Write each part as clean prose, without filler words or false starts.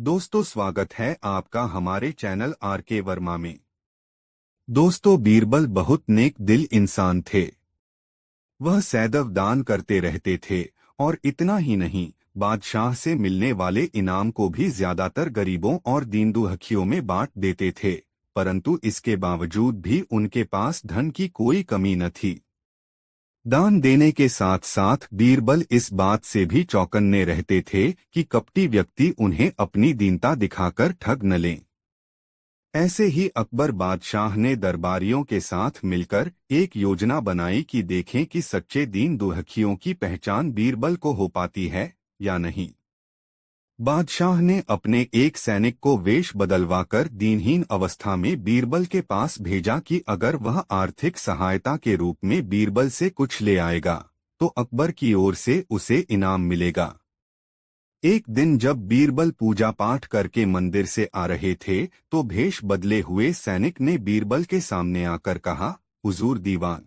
दोस्तों, स्वागत है आपका हमारे चैनल आर के वर्मा में। दोस्तों, बीरबल बहुत नेक दिल इंसान थे। वह सदैव दान करते रहते थे और इतना ही नहीं, बादशाह से मिलने वाले इनाम को भी ज्यादातर गरीबों और दीन दुखियों में बांट देते थे। परंतु इसके बावजूद भी उनके पास धन की कोई कमी न थी। दान देने के साथ साथ बीरबल इस बात से भी चौकन्ने रहते थे कि कपटी व्यक्ति उन्हें अपनी दीनता दिखाकर ठग न लें। ऐसे ही अकबर बादशाह ने दरबारियों के साथ मिलकर एक योजना बनाई कि देखें कि सच्चे दीन दुखियों की पहचान बीरबल को हो पाती है या नहीं। बादशाह ने अपने एक सैनिक को वेश बदलवाकर दीनहीन अवस्था में बीरबल के पास भेजा कि अगर वह आर्थिक सहायता के रूप में बीरबल से कुछ ले आएगा तो अकबर की ओर से उसे इनाम मिलेगा। एक दिन जब बीरबल पूजा पाठ करके मंदिर से आ रहे थे तो भेष बदले हुए सैनिक ने बीरबल के सामने आकर कहा, हुजूर दीवान,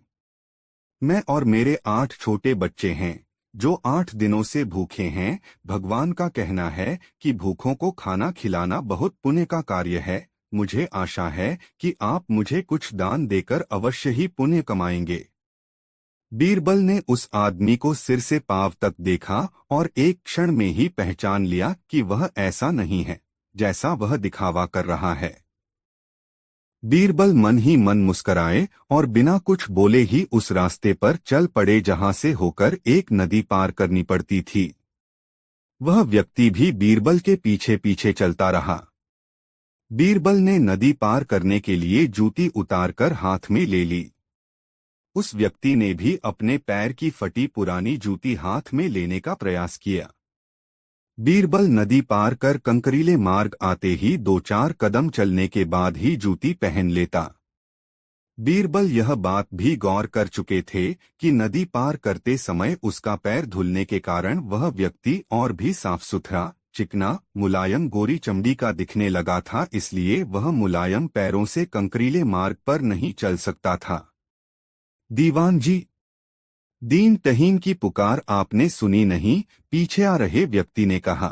मैं और मेरे 8 छोटे बच्चे हैं जो 8 दिनों से भूखे हैं। भगवान का कहना है कि भूखों को खाना खिलाना बहुत पुण्य का कार्य है। मुझे आशा है कि आप मुझे कुछ दान देकर अवश्य ही पुण्य कमाएंगे। बीरबल ने उस आदमी को सिर से पांव तक देखा और एक क्षण में ही पहचान लिया कि वह ऐसा नहीं है जैसा वह दिखावा कर रहा है। बीरबल मन ही मन मुस्कराए और बिना कुछ बोले ही उस रास्ते पर चल पड़े जहां से होकर एक नदी पार करनी पड़ती थी। वह व्यक्ति भी बीरबल के पीछे पीछे चलता रहा। बीरबल ने नदी पार करने के लिए जूती उतारकर हाथ में ले ली। उस व्यक्ति ने भी अपने पैर की फटी पुरानी जूती हाथ में लेने का प्रयास किया। बीरबल नदी पार कर कंकरीले मार्ग आते ही 2-4 कदम चलने के बाद ही जूती पहन लेता। बीरबल यह बात भी गौर कर चुके थे कि नदी पार करते समय उसका पैर धुलने के कारण वह व्यक्ति और भी साफ सुथरा, चिकना, मुलायम गोरी चमड़ी का दिखने लगा था, इसलिए वह मुलायम पैरों से कंकरीले मार्ग पर नहीं चल सकता था। दीवान जी, दीन तहीन की पुकार आपने सुनी नहीं, पीछे आ रहे व्यक्ति ने कहा।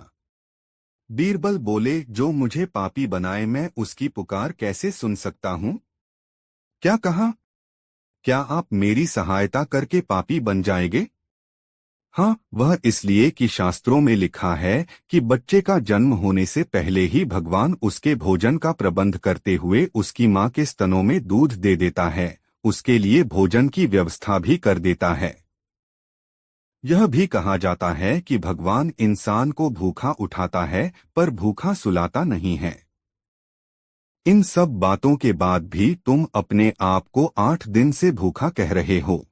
बीरबल बोले, जो मुझे पापी बनाए मैं उसकी पुकार कैसे सुन सकता हूँ? क्या कहा? क्या आप मेरी सहायता करके पापी बन जाएंगे? हाँ, वह इसलिए कि शास्त्रों में लिखा है कि बच्चे का जन्म होने से पहले ही भगवान उसके भोजन का प्रबंध करते हुए उसकी माँ के स्तनों में दूध दे देता है, उसके लिए भोजन की व्यवस्था भी कर देता है। यह भी कहा जाता है कि भगवान इंसान को भूखा उठाता है पर भूखा सुलाता नहीं है। इन सब बातों के बाद भी तुम अपने आप को 8 दिन से भूखा कह रहे हो।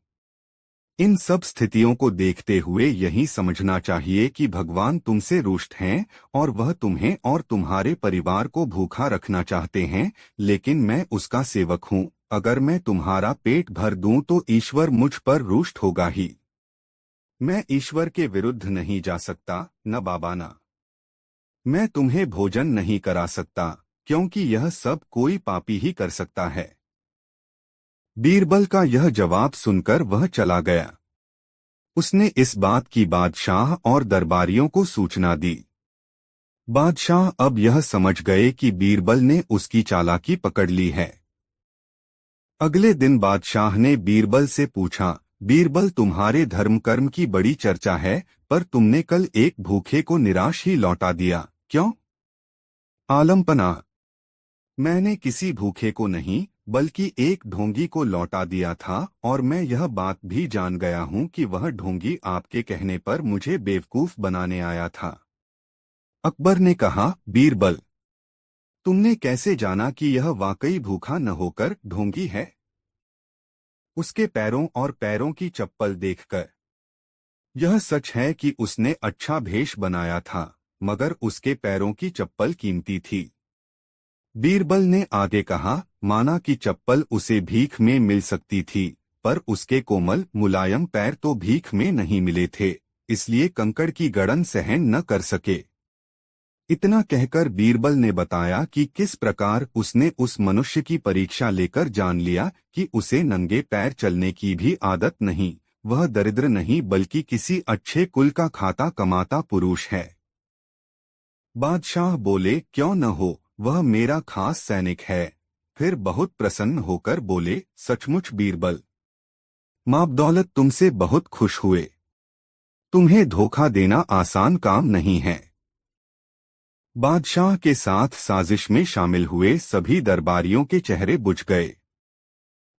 इन सब स्थितियों को देखते हुए यही समझना चाहिए कि भगवान तुमसे रुष्ट हैं और वह तुम्हें और तुम्हारे परिवार को भूखा रखना चाहते हैं, लेकिन मैं उसका सेवक हूँ। अगर मैं तुम्हारा पेट भर दूं तो ईश्वर मुझ पर रुष्ट होगा ही। मैं ईश्वर के विरुद्ध नहीं जा सकता, न बाबा ना। मैं तुम्हें भोजन नहीं करा सकता, क्योंकि यह सब कोई पापी ही कर सकता है। बीरबल का यह जवाब सुनकर वह चला गया। उसने इस बात की बादशाह और दरबारियों को सूचना दी। बादशाह अब यह समझ गए कि बीरबल ने उसकी चालाकी पकड़ ली है। अगले दिन बादशाह ने बीरबल से पूछा, बीरबल, तुम्हारे धर्म कर्म की बड़ी चर्चा है, पर तुमने कल एक भूखे को निराश ही लौटा दिया, क्यों? आलमपना, मैंने किसी भूखे को नहीं बल्कि एक ढोंगी को लौटा दिया था, और मैं यह बात भी जान गया हूँ कि वह ढोंगी आपके कहने पर मुझे बेवकूफ बनाने आया था। अकबर ने कहा, बीरबल, तुमने कैसे जाना कि यह वाकई भूखा न होकर ढोंगी है? उसके पैरों और पैरों की चप्पल देखकर यह सच है कि उसने अच्छा भेष बनाया था, मगर उसके पैरों की चप्पल कीमती थी। बीरबल ने आगे कहा, माना कि चप्पल उसे भीख में मिल सकती थी, पर उसके कोमल मुलायम पैर तो भीख में नहीं मिले थे, इसलिए कंकड़ की गड़न सहन न कर सके। इतना कहकर बीरबल ने बताया कि किस प्रकार उसने उस मनुष्य की परीक्षा लेकर जान लिया कि उसे नंगे पैर चलने की भी आदत नहीं, वह दरिद्र नहीं बल्कि किसी अच्छे कुल का खाता कमाता पुरुष है। बादशाह बोले, क्यों न हो, वह मेरा खास सैनिक है। फिर बहुत प्रसन्न होकर बोले, सचमुच बीरबल, माँ दौलत तुमसे बहुत खुश हुए। तुम्हें धोखा देना आसान काम नहीं है। बादशाह के साथ साजिश में शामिल हुए सभी दरबारियों के चेहरे बुझ गए।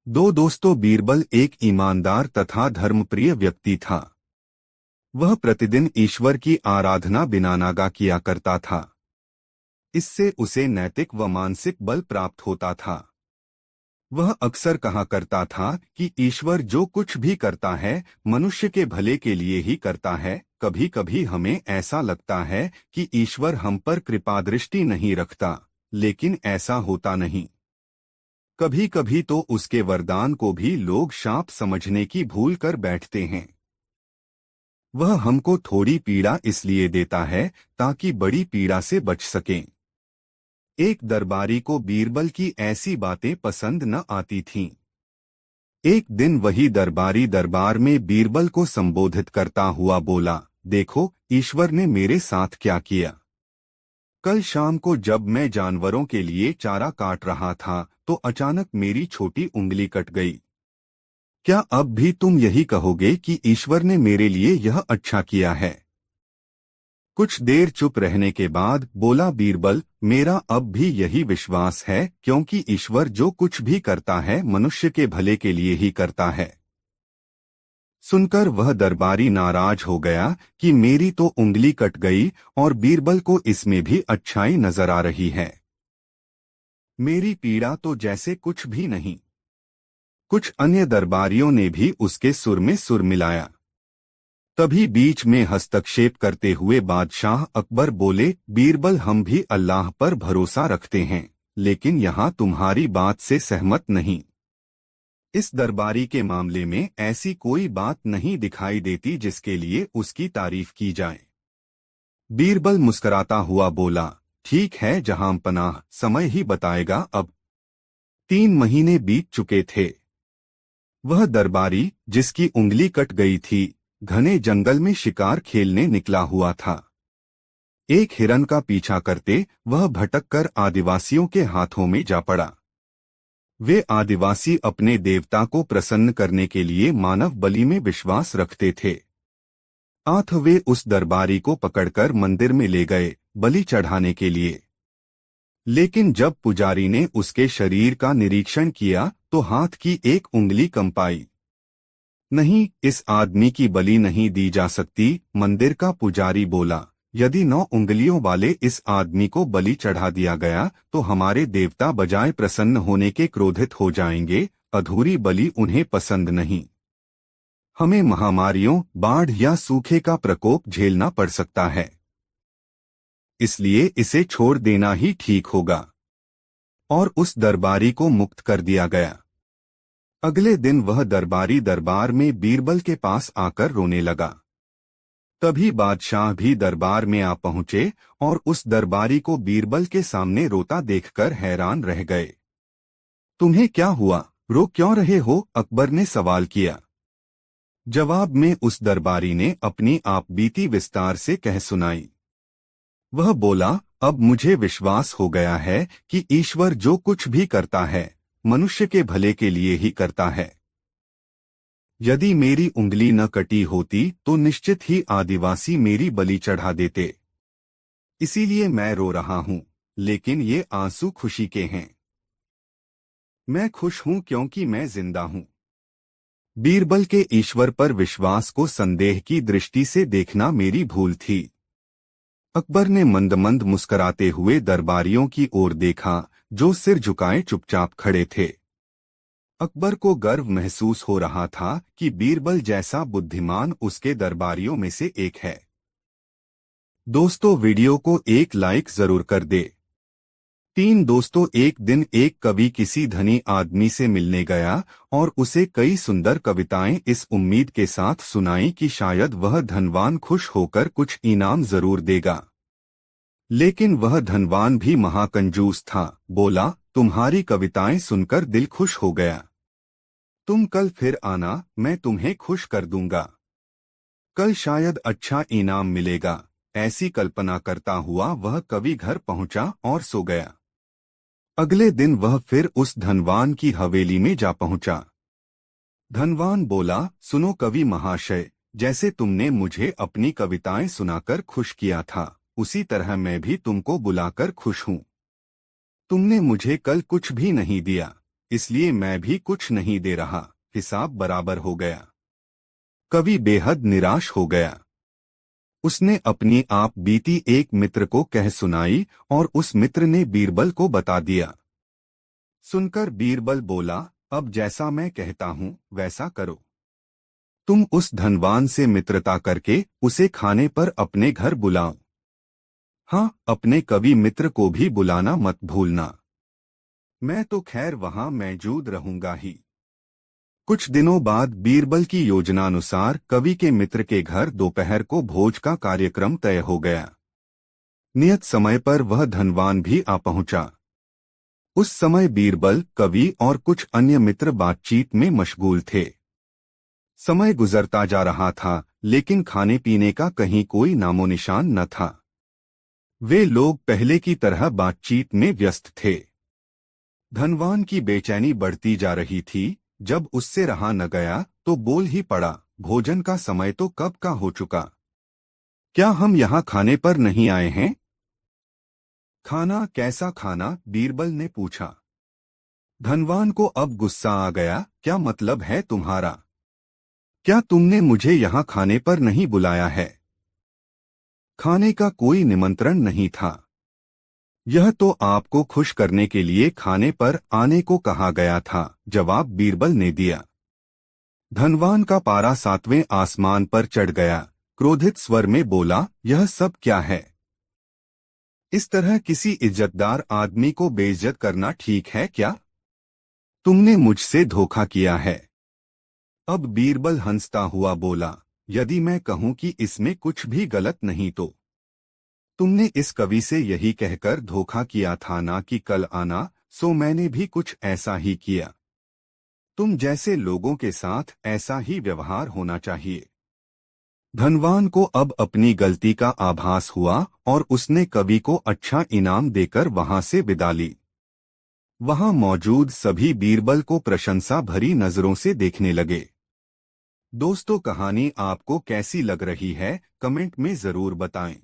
दो दोस्तों, बीरबल एक ईमानदार तथा धर्मप्रिय व्यक्ति था। वह प्रतिदिन ईश्वर की आराधना बिना नागा किया करता था। इससे उसे नैतिक व मानसिक बल प्राप्त होता था। वह अक्सर कहा करता था कि ईश्वर जो कुछ भी करता है मनुष्य के भले के लिए ही करता है। कभी कभी हमें ऐसा लगता है कि ईश्वर हम पर कृपा दृष्टि नहीं रखता, लेकिन ऐसा होता नहीं। कभी कभी तो उसके वरदान को भी लोग शाप समझने की भूल कर बैठते हैं। वह हमको थोड़ी पीड़ा इसलिए देता है ताकि बड़ी पीड़ा से बच सकें। एक दरबारी को बीरबल की ऐसी बातें पसंद न आती थीं। एक दिन वही दरबारी दरबार में बीरबल को संबोधित करता हुआ बोला, देखो ईश्वर ने मेरे साथ क्या किया। कल शाम को जब मैं जानवरों के लिए चारा काट रहा था तो अचानक मेरी छोटी उंगली कट गई। क्या अब भी तुम यही कहोगे कि ईश्वर ने मेरे लिए यह अच्छा किया है? कुछ देर चुप रहने के बाद बोला बीरबल, मेरा अब भी यही विश्वास है, क्योंकि ईश्वर जो कुछ भी करता है मनुष्य के भले के लिए ही करता है। सुनकर वह दरबारी नाराज हो गया कि मेरी तो उंगली कट गई और बीरबल को इसमें भी अच्छाई नजर आ रही है। मेरी पीड़ा तो जैसे कुछ भी नहीं। कुछ अन्य दरबारियों ने भी उसके सुर में सुर मिलाया। तभी बीच में हस्तक्षेप करते हुए बादशाह अकबर बोले, बीरबल, हम भी अल्लाह पर भरोसा रखते हैं, लेकिन यहाँ तुम्हारी बात से सहमत नहीं। इस दरबारी के मामले में ऐसी कोई बात नहीं दिखाई देती जिसके लिए उसकी तारीफ की जाए। बीरबल मुस्कुराता हुआ बोला, ठीक है जहां पनाह, समय ही बताएगा। अब 3 महीने बीत चुके थे। वह दरबारी जिसकी उंगली कट गई थी घने जंगल में शिकार खेलने निकला हुआ था। एक हिरन का पीछा करते वह भटककर आदिवासियों के हाथों में जा पड़ा। वे आदिवासी अपने देवता को प्रसन्न करने के लिए मानव बलि में विश्वास रखते थे। आठ वे उस दरबारी को पकड़कर मंदिर में ले गए बलि चढ़ाने के लिए। लेकिन जब पुजारी ने उसके शरीर का निरीक्षण किया तो हाथ की एक उंगली कंपाई। नहीं, इस आदमी की बलि नहीं दी जा सकती। मंदिर का पुजारी बोला, यदि 9 उंगलियों वाले इस आदमी को बलि चढ़ा दिया गया तो हमारे देवता बजाय प्रसन्न होने के क्रोधित हो जाएंगे। अधूरी बलि उन्हें पसंद नहीं। हमें महामारियों, बाढ़ या सूखे का प्रकोप झेलना पड़ सकता है, इसलिए इसे छोड़ देना ही ठीक होगा। और उस दरबारी को मुक्त कर दिया गया। अगले दिन वह दरबारी दरबार में बीरबल के पास आकर रोने लगा। तभी बादशाह भी दरबार में आ पहुंचे और उस दरबारी को बीरबल के सामने रोता देखकर हैरान रह गए। तुम्हें क्या हुआ, रो क्यों रहे हो? अकबर ने सवाल किया। जवाब में उस दरबारी ने अपनी आपबीती विस्तार से कह सुनाई। वह बोला, अब मुझे विश्वास हो गया है कि ईश्वर जो कुछ भी करता है मनुष्य के भले के लिए ही करता है। यदि मेरी उंगली न कटी होती तो निश्चित ही आदिवासी मेरी बलि चढ़ा देते। इसीलिए मैं रो रहा हूं, लेकिन ये आंसू खुशी के हैं। मैं खुश हूं क्योंकि मैं जिंदा हूं। बीरबल के ईश्वर पर विश्वास को संदेह की दृष्टि से देखना मेरी भूल थी। अकबर ने मंद मंद मुस्कराते हुए दरबारियों की ओर देखा जो सिर झुकाए चुपचाप खड़े थे। अकबर को गर्व महसूस हो रहा था कि बीरबल जैसा बुद्धिमान उसके दरबारियों में से एक है। दोस्तों, वीडियो को एक लाइक जरूर कर दे। 3 दोस्तों, एक दिन एक कवि किसी धनी आदमी से मिलने गया और उसे कई सुंदर कविताएं इस उम्मीद के साथ सुनाई कि शायद वह धनवान खुश होकर कुछ इनाम जरूर देगा। लेकिन वह धनवान भी महाकंजूस था। बोला, तुम्हारी कविताएं सुनकर दिल खुश हो गया। तुम कल फिर आना, मैं तुम्हें खुश कर दूंगा। कल शायद अच्छा इनाम मिलेगा। ऐसी कल्पना करता हुआ वह कवि घर पहुंचा और सो गया। अगले दिन वह फिर उस धनवान की हवेली में जा पहुंचा। धनवान बोला, सुनो कवि महाशय, जैसे तुमने मुझे अपनी कविताएं सुनाकर खुश किया था, उसी तरह मैं भी तुमको बुलाकर खुश हूं। तुमने मुझे कल कुछ भी नहीं दिया, इसलिए मैं भी कुछ नहीं दे रहा, हिसाब बराबर हो गया। कवि बेहद निराश हो गया। उसने अपनी आप बीती एक मित्र को कह सुनाई और उस मित्र ने बीरबल को बता दिया। सुनकर बीरबल बोला, अब जैसा मैं कहता हूं वैसा करो। तुम उस धनवान से मित्रता करके उसे खाने पर अपने घर बुलाओ। हाँ, अपने कवि मित्र को भी बुलाना मत भूलना। मैं तो खैर वहां मौजूद रहूंगा ही। कुछ दिनों बाद बीरबल की योजनानुसार कवि के मित्र के घर दोपहर को भोज का कार्यक्रम तय हो गया। नियत समय पर वह धनवान भी आ पहुंचा। उस समय बीरबल, कवि और कुछ अन्य मित्र बातचीत में मशगूल थे। समय गुजरता जा रहा था, लेकिन खाने पीने का कहीं कोई नामोनिशान न था। वे लोग पहले की तरह बातचीत में व्यस्त थे। धनवान की बेचैनी बढ़ती जा रही थी। जब उससे रहा न गया तो बोल ही पड़ा, भोजन का समय तो कब का हो चुका। क्या हम यहाँ खाने पर नहीं आए हैं? खाना? कैसा खाना? बीरबल ने पूछा। धनवान को अब गुस्सा आ गया। क्या मतलब है तुम्हारा? क्या तुमने मुझे यहाँ खाने पर नहीं बुलाया है? खाने का कोई निमंत्रण नहीं था। यह तो आपको खुश करने के लिए खाने पर आने को कहा गया था, जवाब बीरबल ने दिया। धनवान का पारा 7वें आसमान पर चढ़ गया। क्रोधित स्वर में बोला, यह सब क्या है? इस तरह किसी इज्जतदार आदमी को बेइज्जत करना ठीक है क्या? तुमने मुझसे धोखा किया है। अब बीरबल हंसता हुआ बोला, यदि मैं कहूं कि इसमें कुछ भी गलत नहीं तो? तुमने इस कवि से यही कहकर धोखा किया था ना कि कल आना, सो मैंने भी कुछ ऐसा ही किया। तुम जैसे लोगों के साथ ऐसा ही व्यवहार होना चाहिए। धनवान को अब अपनी गलती का आभास हुआ और उसने कवि को अच्छा इनाम देकर वहां से विदा ली। वहां मौजूद सभी बीरबल को प्रशंसा भरी नजरों से देखने लगे। दोस्तों, कहानी आपको कैसी लग रही है, कमेंट में जरूर बताएं।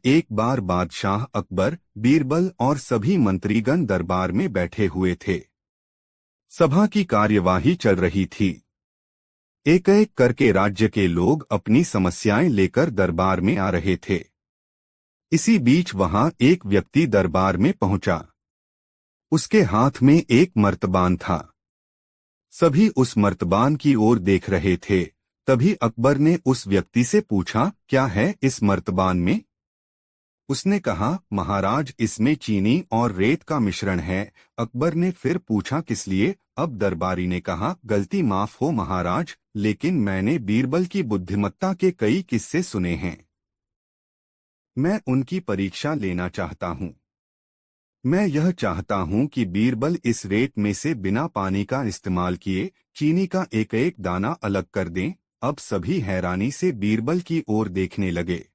एक बार बादशाह अकबर, बीरबल और सभी मंत्रीगण दरबार में बैठे हुए थे। सभा की कार्यवाही चल रही थी। एक एक करके राज्य के लोग अपनी समस्याएं लेकर दरबार में आ रहे थे। इसी बीच वहां एक व्यक्ति दरबार में पहुंचा। उसके हाथ में एक मर्तबान था। सभी उस मर्तबान की ओर देख रहे थे। तभी अकबर ने उस व्यक्ति से पूछा, क्या है इस मर्तबान में? उसने कहा, महाराज, इसमें चीनी और रेत का मिश्रण है। अकबर ने फिर पूछा, किस लिए? अब दरबारी ने कहा, गलती माफ हो महाराज, लेकिन मैंने बीरबल की बुद्धिमत्ता के कई किस्से सुने हैं। मैं उनकी परीक्षा लेना चाहता हूँ। मैं यह चाहता हूँ कि बीरबल इस रेत में से बिना पानी का इस्तेमाल किए चीनी का एक एक दाना अलग कर दें। अब सभी हैरानी से बीरबल की ओर देखने लगे।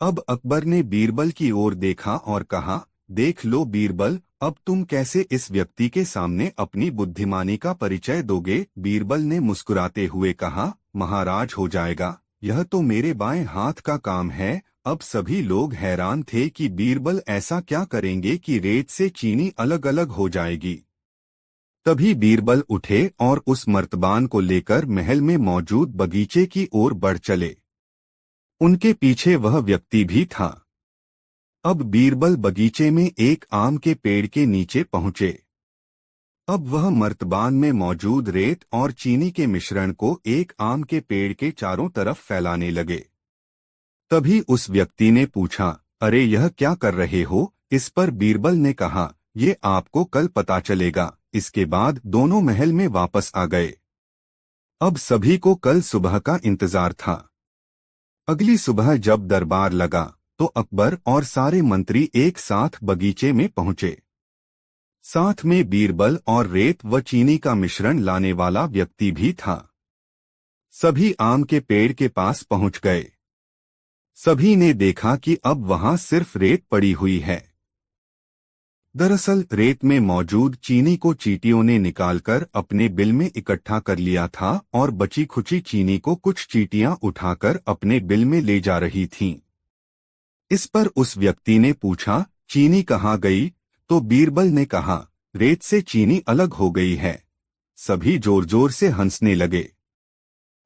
अब अकबर ने बीरबल की ओर देखा और कहा, देख लो बीरबल, अब तुम कैसे इस व्यक्ति के सामने अपनी बुद्धिमानी का परिचय दोगे? बीरबल ने मुस्कुराते हुए कहा, महाराज हो जाएगा, यह तो मेरे बाएं हाथ का काम है। अब सभी लोग हैरान थे कि बीरबल ऐसा क्या करेंगे कि रेत से चीनी अलग अलग हो जाएगी। तभी बीरबल उठे और उस मर्तबान को लेकर महल में मौजूद बगीचे की ओर बढ़ चले। उनके पीछे वह व्यक्ति भी था। अब बीरबल बगीचे में एक आम के पेड़ के नीचे पहुंचे। अब वह मर्तबान में मौजूद रेत और चीनी के मिश्रण को एक आम के पेड़ के चारों तरफ फैलाने लगे। तभी उस व्यक्ति ने पूछा, अरे यह क्या कर रहे हो? इस पर बीरबल ने कहा, ये आपको कल पता चलेगा। इसके बाद दोनों महल में वापस आ गए। अब सभी को कल सुबह का इंतजार था। अगली सुबह जब दरबार लगा तो अकबर और सारे मंत्री एक साथ बगीचे में पहुंचे। साथ में बीरबल और रेत व चीनी का मिश्रण लाने वाला व्यक्ति भी था। सभी आम के पेड़ के पास पहुंच गए। सभी ने देखा कि अब वहां सिर्फ रेत पड़ी हुई है। दरअसल रेत में मौजूद चीनी को चींटियों ने निकालकर अपने बिल में इकट्ठा कर लिया था और बची खुची चीनी को कुछ चींटियां उठाकर अपने बिल में ले जा रही थीं। इस पर उस व्यक्ति ने पूछा, चीनी कहाँ गई? तो बीरबल ने कहा, रेत से चीनी अलग हो गई है। सभी जोर जोर से हंसने लगे।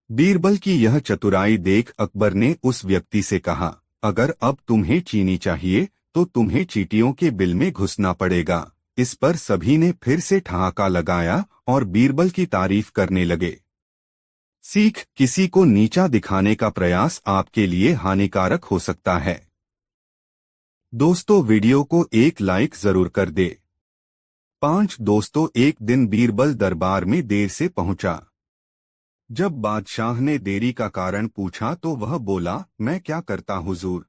बीरबल की यह चतुराई देख अकबर ने उस व्यक्ति से कहा, अगर अब तुम्हें चीनी चाहिए तो तुम्हें चींटियों के बिल में घुसना पड़ेगा। इस पर सभी ने फिर से ठहाका लगाया और बीरबल की तारीफ करने लगे। सीख, किसी को नीचा दिखाने का प्रयास आपके लिए हानिकारक हो सकता है। दोस्तों, वीडियो को एक लाइक जरूर कर दे। 5 दोस्तों, एक दिन बीरबल दरबार में देर से पहुंचा। जब बादशाह ने देरी का कारण पूछा तो वह बोला, मैं क्या करता हुजूर।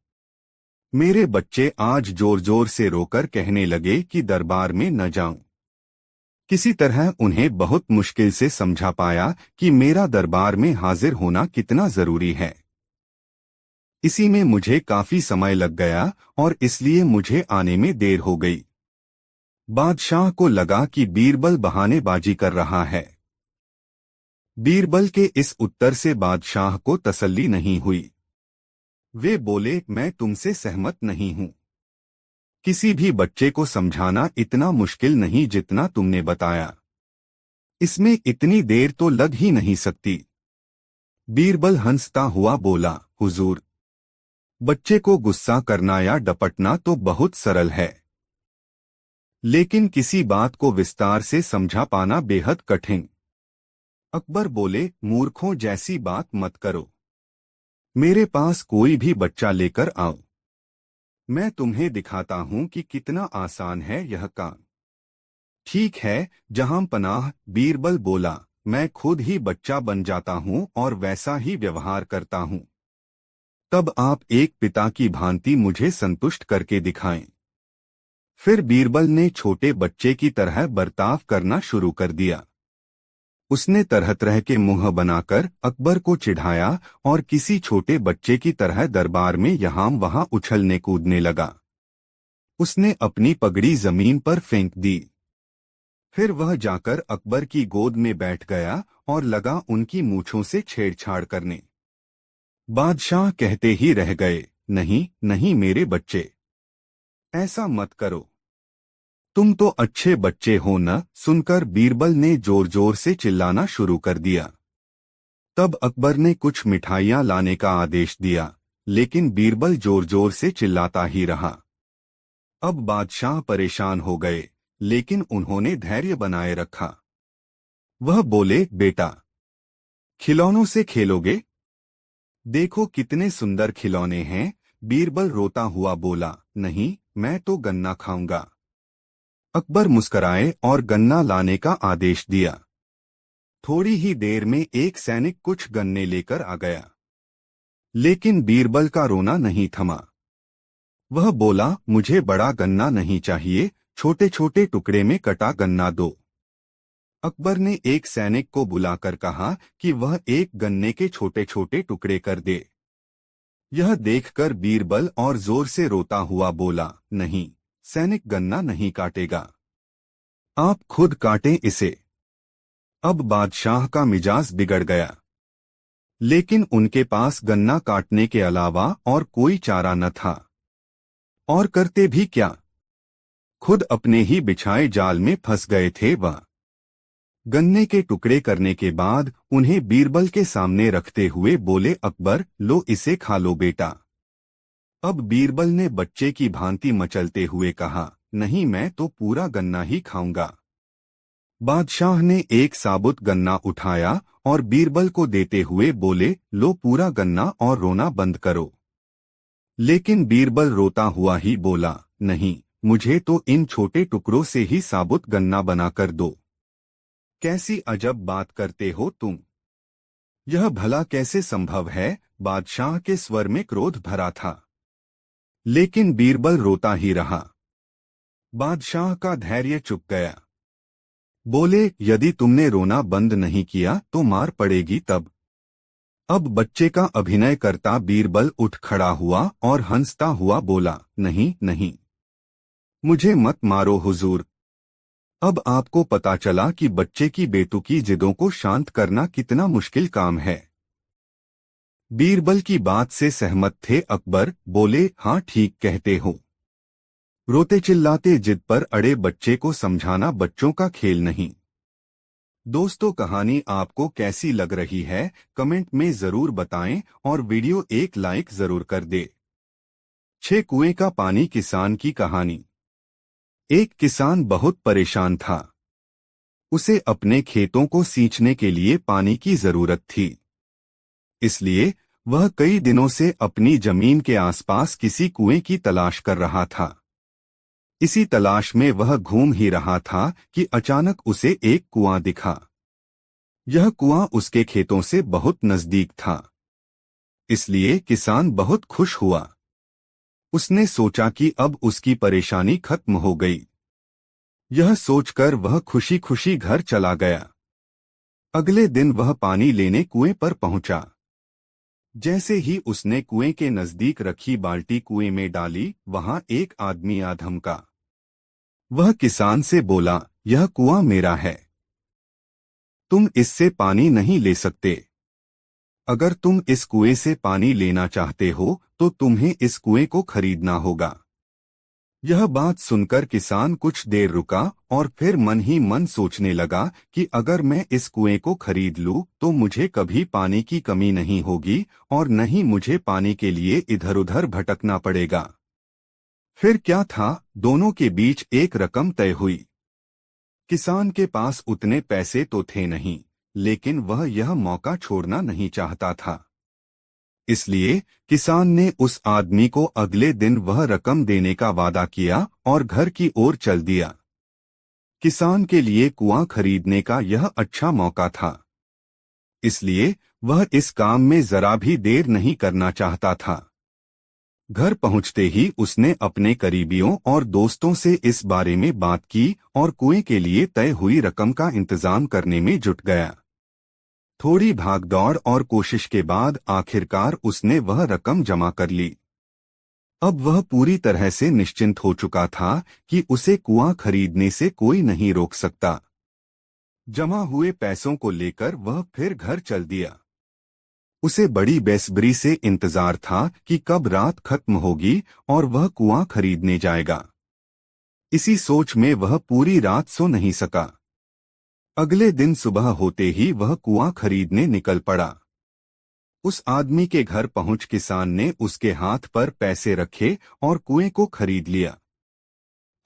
मेरे बच्चे आज जोर जोर से रोकर कहने लगे कि दरबार में न जाऊं। किसी तरह उन्हें बहुत मुश्किल से समझा पाया कि मेरा दरबार में हाजिर होना कितना जरूरी है। इसी में मुझे काफी समय लग गया और इसलिए मुझे आने में देर हो गई। बादशाह को लगा कि बीरबल बहानेबाजी कर रहा है। बीरबल के इस उत्तर से बादशाह को तसल्ली नहीं हुई। वे बोले, मैं तुमसे सहमत नहीं हूं। किसी भी बच्चे को समझाना इतना मुश्किल नहीं जितना तुमने बताया। इसमें इतनी देर तो लग ही नहीं सकती। बीरबल हंसता हुआ बोला, हुजूर, बच्चे को गुस्सा करना या डपटना तो बहुत सरल है, लेकिन किसी बात को विस्तार से समझा पाना बेहद कठिन। अकबर बोले, मूर्खों जैसी बात मत करो। मेरे पास कोई भी बच्चा लेकर आओ, मैं तुम्हें दिखाता हूं कि कितना आसान है यह काम। ठीक है जहां पनाह, बीरबल बोला, मैं खुद ही बच्चा बन जाता हूं और वैसा ही व्यवहार करता हूं। तब आप एक पिता की भांति मुझे संतुष्ट करके दिखाएं। फिर बीरबल ने छोटे बच्चे की तरह बर्ताव करना शुरू कर दिया। उसने तरह तरह के मुंह बनाकर अकबर को चिढ़ाया और किसी छोटे बच्चे की तरह दरबार में यहाँ वहां उछलने कूदने लगा। उसने अपनी पगड़ी जमीन पर फेंक दी। फिर वह जाकर अकबर की गोद में बैठ गया और लगा उनकी मूंछों से छेड़छाड़ करने। बादशाह कहते ही रह गए, नहीं नहीं मेरे बच्चे, ऐसा मत करो, तुम तो अच्छे बच्चे हो न। सुनकर बीरबल ने जोर जोर से चिल्लाना शुरू कर दिया। तब अकबर ने कुछ मिठाइयां लाने का आदेश दिया, लेकिन बीरबल जोर जोर से चिल्लाता ही रहा। अब बादशाह परेशान हो गए, लेकिन उन्होंने धैर्य बनाए रखा। वह बोले, बेटा, खिलौनों से खेलोगे? देखो कितने सुंदर खिलौने हैं। बीरबल रोता हुआ बोला, नहीं, मैं तो गन्ना खाऊंगा। अकबर मुस्कराए और गन्ना लाने का आदेश दिया। थोड़ी ही देर में एक सैनिक कुछ गन्ने लेकर आ गया, लेकिन बीरबल का रोना नहीं थमा। वह बोला, मुझे बड़ा गन्ना नहीं चाहिए, छोटे छोटे टुकड़े में कटा गन्ना दो। अकबर ने एक सैनिक को बुलाकर कहा कि वह एक गन्ने के छोटे छोटे टुकड़े कर दे। यह देखकर बीरबल और जोर से रोता हुआ बोला, नहीं, सैनिक गन्ना नहीं काटेगा, आप खुद काटें इसे। अब बादशाह का मिजाज बिगड़ गया, लेकिन उनके पास गन्ना काटने के अलावा और कोई चारा न था। और करते भी क्या, खुद अपने ही बिछाए जाल में फंस गए थे वह। गन्ने के टुकड़े करने के बाद उन्हें बीरबल के सामने रखते हुए बोले, अकबर, लो इसे खा लो बेटा। अब बीरबल ने बच्चे की भांति मचलते हुए कहा, नहीं, मैं तो पूरा गन्ना ही खाऊंगा। बादशाह ने एक साबुत गन्ना उठाया और बीरबल को देते हुए बोले, लो पूरा गन्ना और रोना बंद करो। लेकिन बीरबल रोता हुआ ही बोला, नहीं, मुझे तो इन छोटे टुकड़ों से ही साबुत गन्ना बनाकर दो। कैसी अजब बात करते हो तुम, यह भला कैसे संभव है? बादशाह के स्वर में क्रोध भरा था, लेकिन बीरबल रोता ही रहा। बादशाह का धैर्य चुक गया। बोले, यदि तुमने रोना बंद नहीं किया तो मार पड़ेगी तब। अब बच्चे का अभिनय करता बीरबल उठ खड़ा हुआ और हंसता हुआ बोला, नहीं नहीं, मुझे मत मारो हुजूर। अब आपको पता चला कि बच्चे की बेतुकी जिदों को शांत करना कितना मुश्किल काम है। बीरबल की बात से सहमत थे अकबर, बोले, हाँ ठीक कहते हो। रोते चिल्लाते जिद पर अड़े बच्चे को समझाना बच्चों का खेल नहीं। दोस्तों, कहानी आपको कैसी लग रही है कमेंट में जरूर बताएं और वीडियो एक लाइक जरूर कर दे। 6 कुएं का पानी किसान की कहानी। एक किसान बहुत परेशान था। उसे अपने खेतों को सींचने के लिए पानी की जरूरत थी। इसलिए वह कई दिनों से अपनी जमीन के आसपास किसी कुएं की तलाश कर रहा था। इसी तलाश में वह घूम ही रहा था कि अचानक उसे एक कुआं दिखा। यह कुआं उसके खेतों से बहुत नजदीक था, इसलिए किसान बहुत खुश हुआ। उसने सोचा कि अब उसकी परेशानी खत्म हो गई। यह सोचकर वह खुशी खुशी घर चला गया। अगले दिन वह पानी लेने कुएं पर पहुंचा। जैसे ही उसने कुएं के नजदीक रखी बाल्टी कुएं में डाली, वहां एक आदमी आ धमका। वह किसान से बोला, यह कुआं मेरा है, तुम इससे पानी नहीं ले सकते। अगर तुम इस कुएं से पानी लेना चाहते हो तो तुम्हें इस कुएं को खरीदना होगा। यह बात सुनकर किसान कुछ देर रुका और फिर मन ही मन सोचने लगा कि अगर मैं इस कुएं को खरीद लूं तो मुझे कभी पानी की कमी नहीं होगी और न ही मुझे पानी के लिए इधर उधर भटकना पड़ेगा। फिर क्या था, दोनों के बीच एक रकम तय हुई। किसान के पास उतने पैसे तो थे नहीं, लेकिन वह यह मौका छोड़ना नहीं चाहता था। इसलिए किसान ने उस आदमी को अगले दिन वह रकम देने का वादा किया और घर की ओर चल दिया। किसान के लिए कुआं खरीदने का यह अच्छा मौका था, इसलिए वह इस काम में जरा भी देर नहीं करना चाहता था। घर पहुंचते ही उसने अपने करीबियों और दोस्तों से इस बारे में बात की और कुएं के लिए तय हुई रकम का इंतजाम करने में जुट गया। थोड़ी भागदौड़ और कोशिश के बाद आखिरकार उसने वह रकम जमा कर ली। अब वह पूरी तरह से निश्चिंत हो चुका था कि उसे कुआं खरीदने से कोई नहीं रोक सकता। जमा हुए पैसों को लेकर वह फिर घर चल दिया। उसे बड़ी बेसब्री से इंतजार था कि कब रात खत्म होगी और वह कुआं खरीदने जाएगा। इसी सोच में वह पूरी रात सो नहीं सका। अगले दिन सुबह होते ही वह कुआं खरीदने निकल पड़ा। उस आदमी के घर पहुंच किसान ने उसके हाथ पर पैसे रखे और कुएं को खरीद लिया।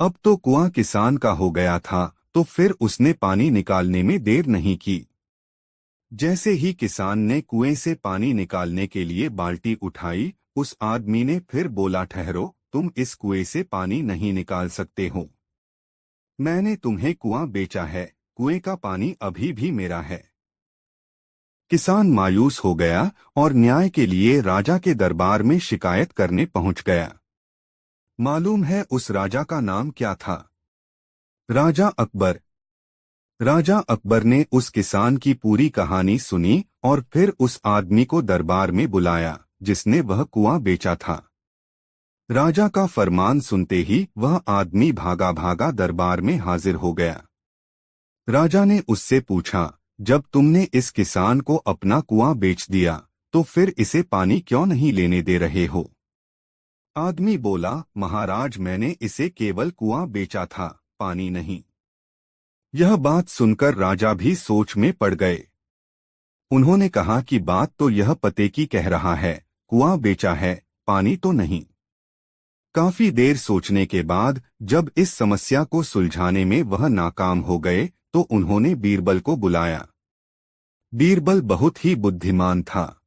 अब तो कुआं किसान का हो गया था, तो फिर उसने पानी निकालने में देर नहीं की। जैसे ही किसान ने कुएं से पानी निकालने के लिए बाल्टी उठाई, उस आदमी ने फिर बोला, ठहरो, तुम इस कुएं से पानी नहीं निकाल सकते हो। मैंने तुम्हें कुआं बेचा है, कुएं का पानी अभी भी मेरा है। किसान मायूस हो गया और न्याय के लिए राजा के दरबार में शिकायत करने पहुंच गया। मालूम है उस राजा का नाम क्या था? राजा अकबर। राजा अकबर ने उस किसान की पूरी कहानी सुनी और फिर उस आदमी को दरबार में बुलाया जिसने वह कुआं बेचा था। राजा का फरमान सुनते ही वह आदमी भागा भागा दरबार में हाजिर हो गया। राजा ने उससे पूछा, जब तुमने इस किसान को अपना कुआं बेच दिया तो फिर इसे पानी क्यों नहीं लेने दे रहे हो? आदमी बोला, महाराज, मैंने इसे केवल कुआं बेचा था, पानी नहीं। यह बात सुनकर राजा भी सोच में पड़ गए। उन्होंने कहा कि बात तो यह पते की कह रहा है, कुआं बेचा है, पानी तो नहीं। काफी देर सोचने के बाद जब इस समस्या को सुलझाने में वह नाकाम हो गए तो उन्होंने बीरबल को बुलाया। बीरबल बहुत ही बुद्धिमान था,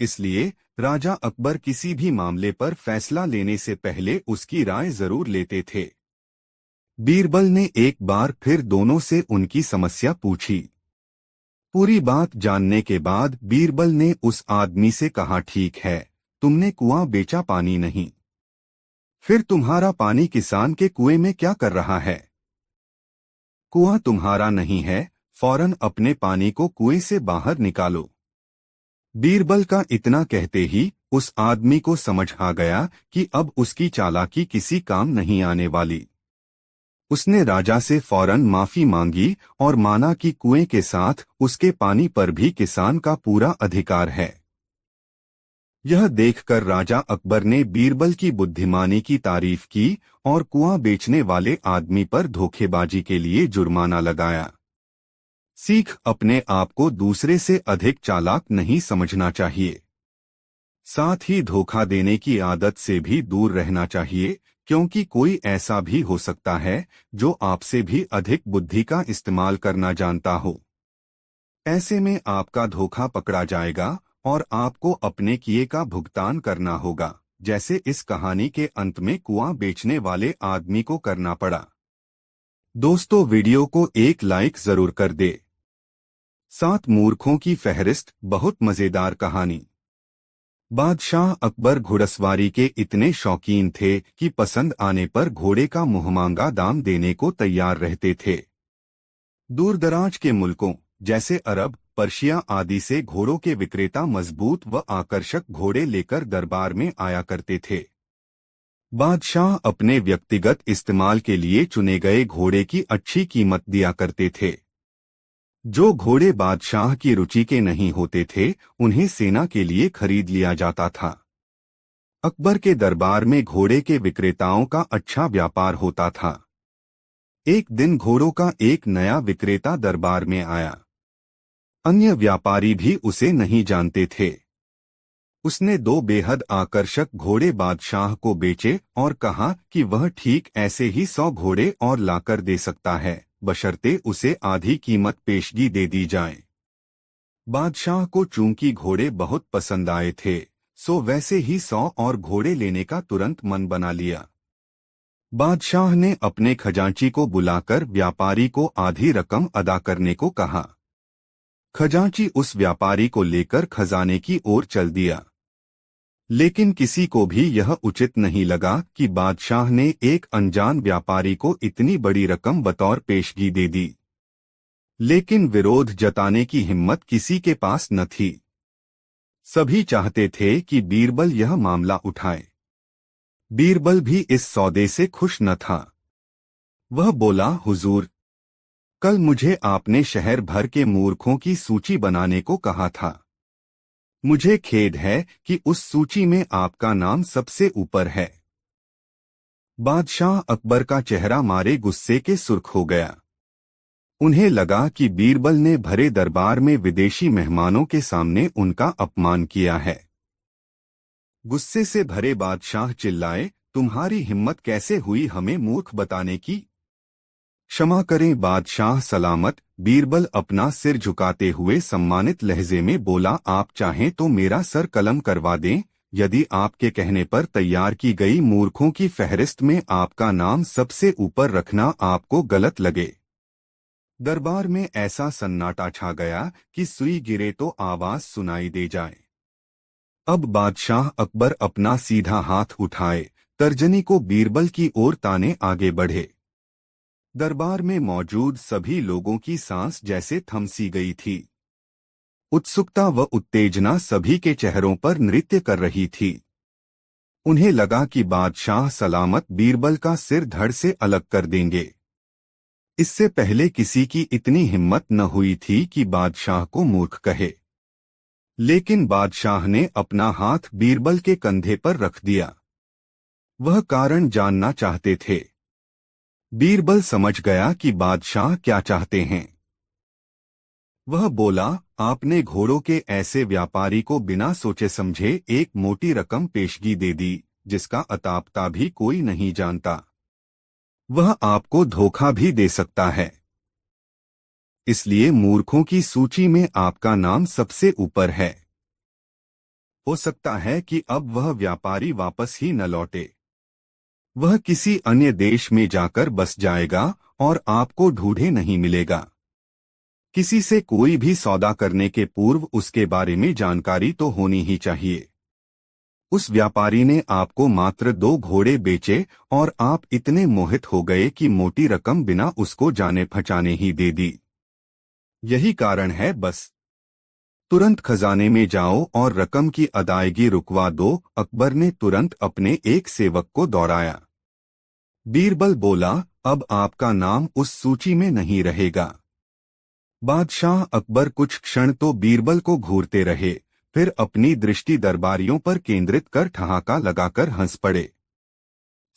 इसलिए राजा अकबर किसी भी मामले पर फैसला लेने से पहले उसकी राय जरूर लेते थे। बीरबल ने एक बार फिर दोनों से उनकी समस्या पूछी। पूरी बात जानने के बाद बीरबल ने उस आदमी से कहा, ठीक है, तुमने कुआं बेचा, पानी नहीं। फिर तुम्हारा पानी किसान के कुएं में क्या कर रहा है? कुआं तुम्हारा नहीं है, फौरन अपने पानी को कुएं से बाहर निकालो। बीरबल का इतना कहते ही उस आदमी को समझ आ गया कि अब उसकी चालाकी किसी काम नहीं आने वाली। उसने राजा से फौरन माफी मांगी और माना कि कुएं के साथ उसके पानी पर भी किसान का पूरा अधिकार है। यह देखकर राजा अकबर ने बीरबल की बुद्धिमानी की तारीफ की और कुआं बेचने वाले आदमी पर धोखेबाजी के लिए जुर्माना लगाया। सीख, अपने आप को दूसरे से अधिक चालाक नहीं समझना चाहिए। साथ ही धोखा देने की आदत से भी दूर रहना चाहिए, क्योंकि कोई ऐसा भी हो सकता है जो आपसे भी अधिक बुद्धि का इस्तेमाल करना जानता हो। ऐसे में आपका धोखा पकड़ा जाएगा और आपको अपने किए का भुगतान करना होगा, जैसे इस कहानी के अंत में कुआं बेचने वाले आदमी को करना पड़ा। दोस्तों, वीडियो को एक लाइक जरूर कर दे। 7 मूर्खों की फहरिस्त, बहुत मजेदार कहानी। बादशाह अकबर घुड़सवारी के इतने शौकीन थे कि पसंद आने पर घोड़े का मुहमांगा दाम देने को तैयार रहते थे। दूरदराज के मुल्कों जैसे अरब, पर्शिया आदि से घोड़ों के विक्रेता मजबूत व आकर्षक घोड़े लेकर दरबार में आया करते थे। बादशाह अपने व्यक्तिगत इस्तेमाल के लिए चुने गए घोड़े की अच्छी कीमत दिया करते थे। जो घोड़े बादशाह की रुचि के नहीं होते थे, उन्हें सेना के लिए खरीद लिया जाता था। अकबर के दरबार में घोड़े के विक्रेताओं का अच्छा व्यापार होता था। एक दिन घोड़ों का एक नया विक्रेता दरबार में आया। अन्य व्यापारी भी उसे नहीं जानते थे। उसने 2 बेहद आकर्षक घोड़े बादशाह को बेचे और कहा कि वह ठीक ऐसे ही 100 घोड़े और लाकर दे सकता है, बशर्ते उसे आधी कीमत पेशगी दे दी जाए। बादशाह को चूंकि घोड़े बहुत पसंद आए थे, सो वैसे ही 100 और घोड़े लेने का तुरंत मन बना लिया। बादशाह ने अपने खजांची को बुलाकर व्यापारी को आधी रकम अदा करने को कहा। खजांची उस व्यापारी को लेकर खजाने की ओर चल दिया। लेकिन किसी को भी यह उचित नहीं लगा कि बादशाह ने एक अनजान व्यापारी को इतनी बड़ी रकम बतौर पेशगी दे दी। लेकिन विरोध जताने की हिम्मत किसी के पास न थी। सभी चाहते थे कि बीरबल यह मामला उठाए। बीरबल भी इस सौदे से खुश न था। वह बोला, हुजूर, कल मुझे आपने शहर भर के मूर्खों की सूची बनाने को कहा था। मुझे खेद है कि उस सूची में आपका नाम सबसे ऊपर है। बादशाह अकबर का चेहरा मारे गुस्से के सुर्ख हो गया। उन्हें लगा कि बीरबल ने भरे दरबार में विदेशी मेहमानों के सामने उनका अपमान किया है। गुस्से से भरे बादशाह चिल्लाए, तुम्हारी हिम्मत कैसे हुई हमें मूर्ख बताने की? क्षमा करें बादशाह सलामत। बीरबल अपना सिर झुकाते हुए सम्मानित लहजे में बोला, आप चाहें तो मेरा सर कलम करवा दें, यदि आपके कहने पर तैयार की गई मूर्खों की फहरिस्त में आपका नाम सबसे ऊपर रखना आपको गलत लगे। दरबार में ऐसा सन्नाटा छा गया कि सुई गिरे तो आवाज सुनाई दे जाए। अब बादशाह अकबर अपना सीधा हाथ उठाए, तर्जनी को बीरबल की ओर ताने आगे बढ़े। दरबार में मौजूद सभी लोगों की सांस जैसे थम सी गई थी। उत्सुकता व उत्तेजना सभी के चेहरों पर नृत्य कर रही थी। उन्हें लगा कि बादशाह सलामत बीरबल का सिर धड़ से अलग कर देंगे। इससे पहले किसी की इतनी हिम्मत न हुई थी कि बादशाह को मूर्ख कहे। लेकिन बादशाह ने अपना हाथ बीरबल के कंधे पर रख दिया। वह कारण जानना चाहते थे। बीरबल समझ गया कि बादशाह क्या चाहते हैं। वह बोला, आपने घोड़ों के ऐसे व्यापारी को बिना सोचे समझे एक मोटी रकम पेशगी दे दी, जिसका अतापता भी कोई नहीं जानता। वह आपको धोखा भी दे सकता है। इसलिए मूर्खों की सूची में आपका नाम सबसे ऊपर है। हो सकता है कि अब वह व्यापारी वापस ही न लौटे। वह किसी अन्य देश में जाकर बस जाएगा और आपको ढूंढे नहीं मिलेगा। किसी से कोई भी सौदा करने के पूर्व उसके बारे में जानकारी तो होनी ही चाहिए। उस व्यापारी ने आपको मात्र 2 घोड़े बेचे और आप इतने मोहित हो गए कि मोटी रकम बिना उसको जाने पहचाने ही दे दी। यही कारण है बस। तुरंत खजाने में जाओ और रकम की अदायगी रुकवा दो। अकबर ने तुरंत अपने एक सेवक को दौड़ाया। बीरबल बोला, अब आपका नाम उस सूची में नहीं रहेगा। बादशाह अकबर कुछ क्षण तो बीरबल को घूरते रहे, फिर अपनी दृष्टि दरबारियों पर केंद्रित कर ठहाका लगाकर हंस पड़े।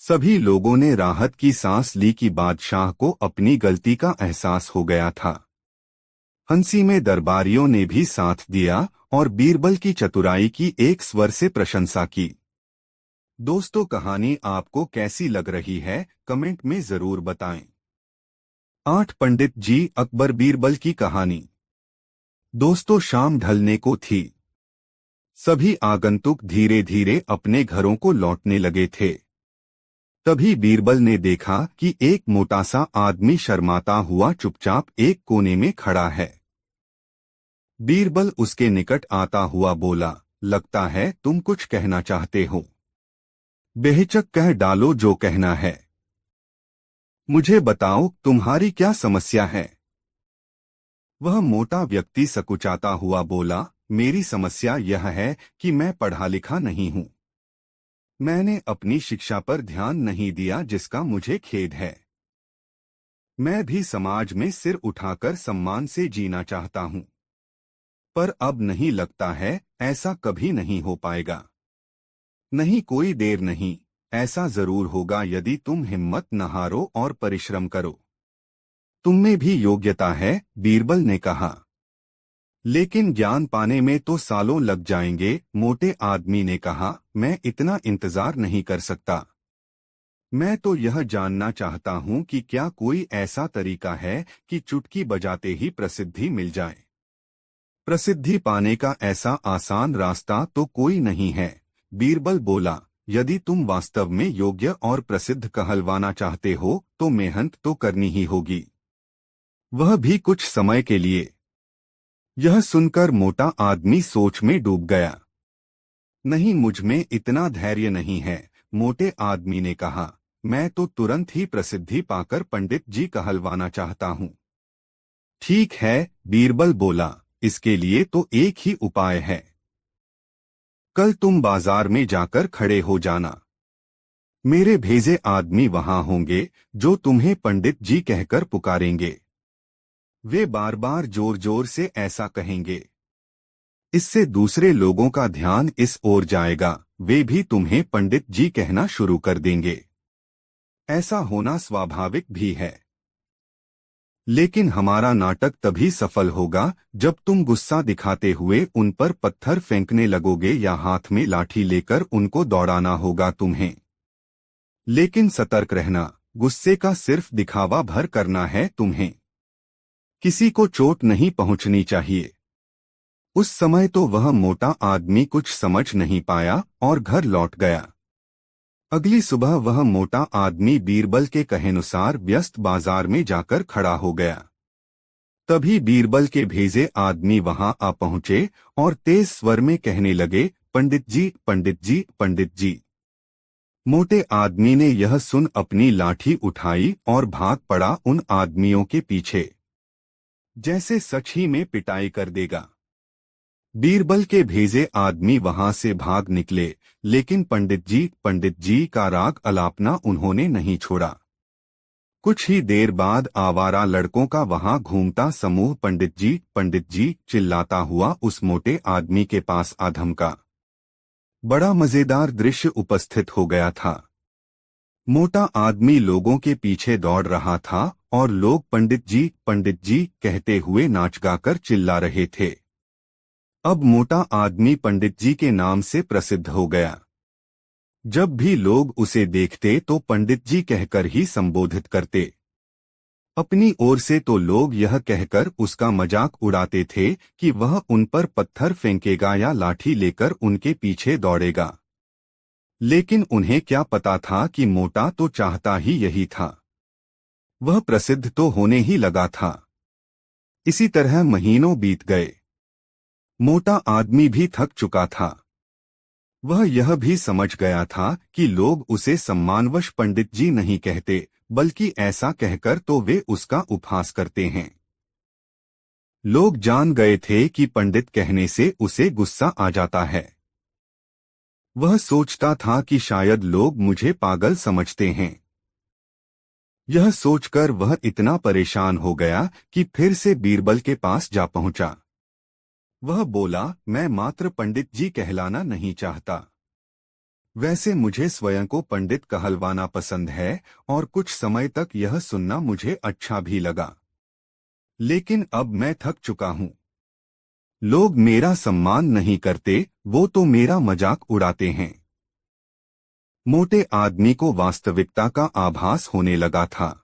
सभी लोगों ने राहत की सांस ली कि बादशाह को अपनी गलती का एहसास हो गया था। हंसी में दरबारियों ने भी साथ दिया और बीरबल की चतुराई की एक स्वर से प्रशंसा की। दोस्तों, कहानी आपको कैसी लग रही है, कमेंट में जरूर बताएं। 8 पंडित जी अकबर बीरबल की कहानी। दोस्तों, शाम ढलने को थी। सभी आगंतुक धीरे धीरे अपने घरों को लौटने लगे थे। तभी बीरबल ने देखा कि एक मोटा सा आदमी शर्माता हुआ चुपचाप एक कोने में खड़ा है। बीरबल उसके निकट आता हुआ बोला, लगता है तुम कुछ कहना चाहते हो। बेहिचक कह डालो जो कहना है। मुझे बताओ, तुम्हारी क्या समस्या है। वह मोटा व्यक्ति सकुचाता हुआ बोला, मेरी समस्या यह है कि मैं पढ़ा लिखा नहीं हूँ। मैंने अपनी शिक्षा पर ध्यान नहीं दिया, जिसका मुझे खेद है। मैं भी समाज में सिर उठाकर सम्मान से जीना चाहता हूँ, पर अब नहीं लगता है ऐसा कभी नहीं हो पाएगा। नहीं, कोई देर नहीं, ऐसा जरूर होगा यदि तुम हिम्मत न हारो और परिश्रम करो। तुममें भी योग्यता है, बीरबल ने कहा। लेकिन ज्ञान पाने में तो सालों लग जाएंगे, मोटे आदमी ने कहा। मैं इतना इंतजार नहीं कर सकता। मैं तो यह जानना चाहता हूँ कि क्या कोई ऐसा तरीका है कि चुटकी बजाते ही प्रसिद्धि मिल जाए। प्रसिद्धि पाने का ऐसा आसान रास्ता तो कोई नहीं है, बीरबल बोला। यदि तुम वास्तव में योग्य और प्रसिद्ध कहलवाना चाहते हो तो मेहनत तो करनी ही होगी, वह भी कुछ समय के लिए। यह सुनकर मोटा आदमी सोच में डूब गया। नहीं, मुझमें इतना धैर्य नहीं है, मोटे आदमी ने कहा। मैं तो तुरंत ही प्रसिद्धि पाकर पंडित जी कहलवाना चाहता हूँ। ठीक है, बीरबल बोला, इसके लिए तो एक ही उपाय है। कल तुम बाजार में जाकर खड़े हो जाना। मेरे भेजे आदमी वहां होंगे जो तुम्हें पंडित जी कहकर पुकारेंगे। वे बार बार जोर जोर से ऐसा कहेंगे। इससे दूसरे लोगों का ध्यान इस ओर जाएगा, वे भी तुम्हें पंडित जी कहना शुरू कर देंगे। ऐसा होना स्वाभाविक भी है। लेकिन हमारा नाटक तभी सफल होगा जब तुम गुस्सा दिखाते हुए उन पर पत्थर फेंकने लगोगे या हाथ में लाठी लेकर उनको दौड़ाना होगा तुम्हें। लेकिन सतर्क रहना, गुस्से का सिर्फ दिखावा भर करना है तुम्हें। किसी को चोट नहीं पहुंचनी चाहिए। उस समय तो वह मोटा आदमी कुछ समझ नहीं पाया और घर लौट गया। अगली सुबह वह मोटा आदमी बीरबल के कहेनुसार व्यस्त बाजार में जाकर खड़ा हो गया। तभी बीरबल के भेजे आदमी वहां आ पहुंचे और तेज स्वर में कहने लगे, पंडित जी, पंडित जी, पंडित जी। मोटे आदमी ने यह सुन अपनी लाठी उठाई और भाग पड़ा उन आदमियों के पीछे, जैसे सच ही में पिटाई कर देगा। बीरबल के भेजे आदमी वहां से भाग निकले, लेकिन पंडित जी का राग अलापना उन्होंने नहीं छोड़ा। कुछ ही देर बाद आवारा लड़कों का वहां घूमता समूह पंडित जी चिल्लाता हुआ उस मोटे आदमी के पास आ धमका। बड़ा मजेदार दृश्य उपस्थित हो गया था। मोटा आदमी लोगों के पीछे दौड़ रहा था और लोग पंडित जी कहते हुए नाच गाकर चिल्ला रहे थे। अब मोटा आदमी पंडित जी के नाम से प्रसिद्ध हो गया। जब भी लोग उसे देखते तो पंडित जी कहकर ही संबोधित करते। अपनी ओर से तो लोग यह कहकर उसका मजाक उड़ाते थे कि वह उन पर पत्थर फेंकेगा या लाठी लेकर उनके पीछे दौड़ेगा। लेकिन उन्हें क्या पता था कि मोटा तो चाहता ही यही था। वह प्रसिद्ध तो होने ही लगा था। इसी तरह महीनों बीत गए। मोटा आदमी भी थक चुका था। वह यह भी समझ गया था कि लोग उसे सम्मानवश पंडित जी नहीं कहते, बल्कि ऐसा कहकर तो वे उसका उपहास करते हैं। लोग जान गए थे कि पंडित कहने से उसे गुस्सा आ जाता है। वह सोचता था कि शायद लोग मुझे पागल समझते हैं। यह सोचकर वह इतना परेशान हो गया कि फिर से बीरबल के पास जा पहुंचा। वह बोला, मैं मात्र पंडित जी कहलाना नहीं चाहता। वैसे मुझे स्वयं को पंडित कहलवाना पसंद है और कुछ समय तक यह सुनना मुझे अच्छा भी लगा। लेकिन अब मैं थक चुका हूँ। लोग मेरा सम्मान नहीं करते, वो तो मेरा मजाक उड़ाते हैं। मोटे आदमी को वास्तविकता का आभास होने लगा था।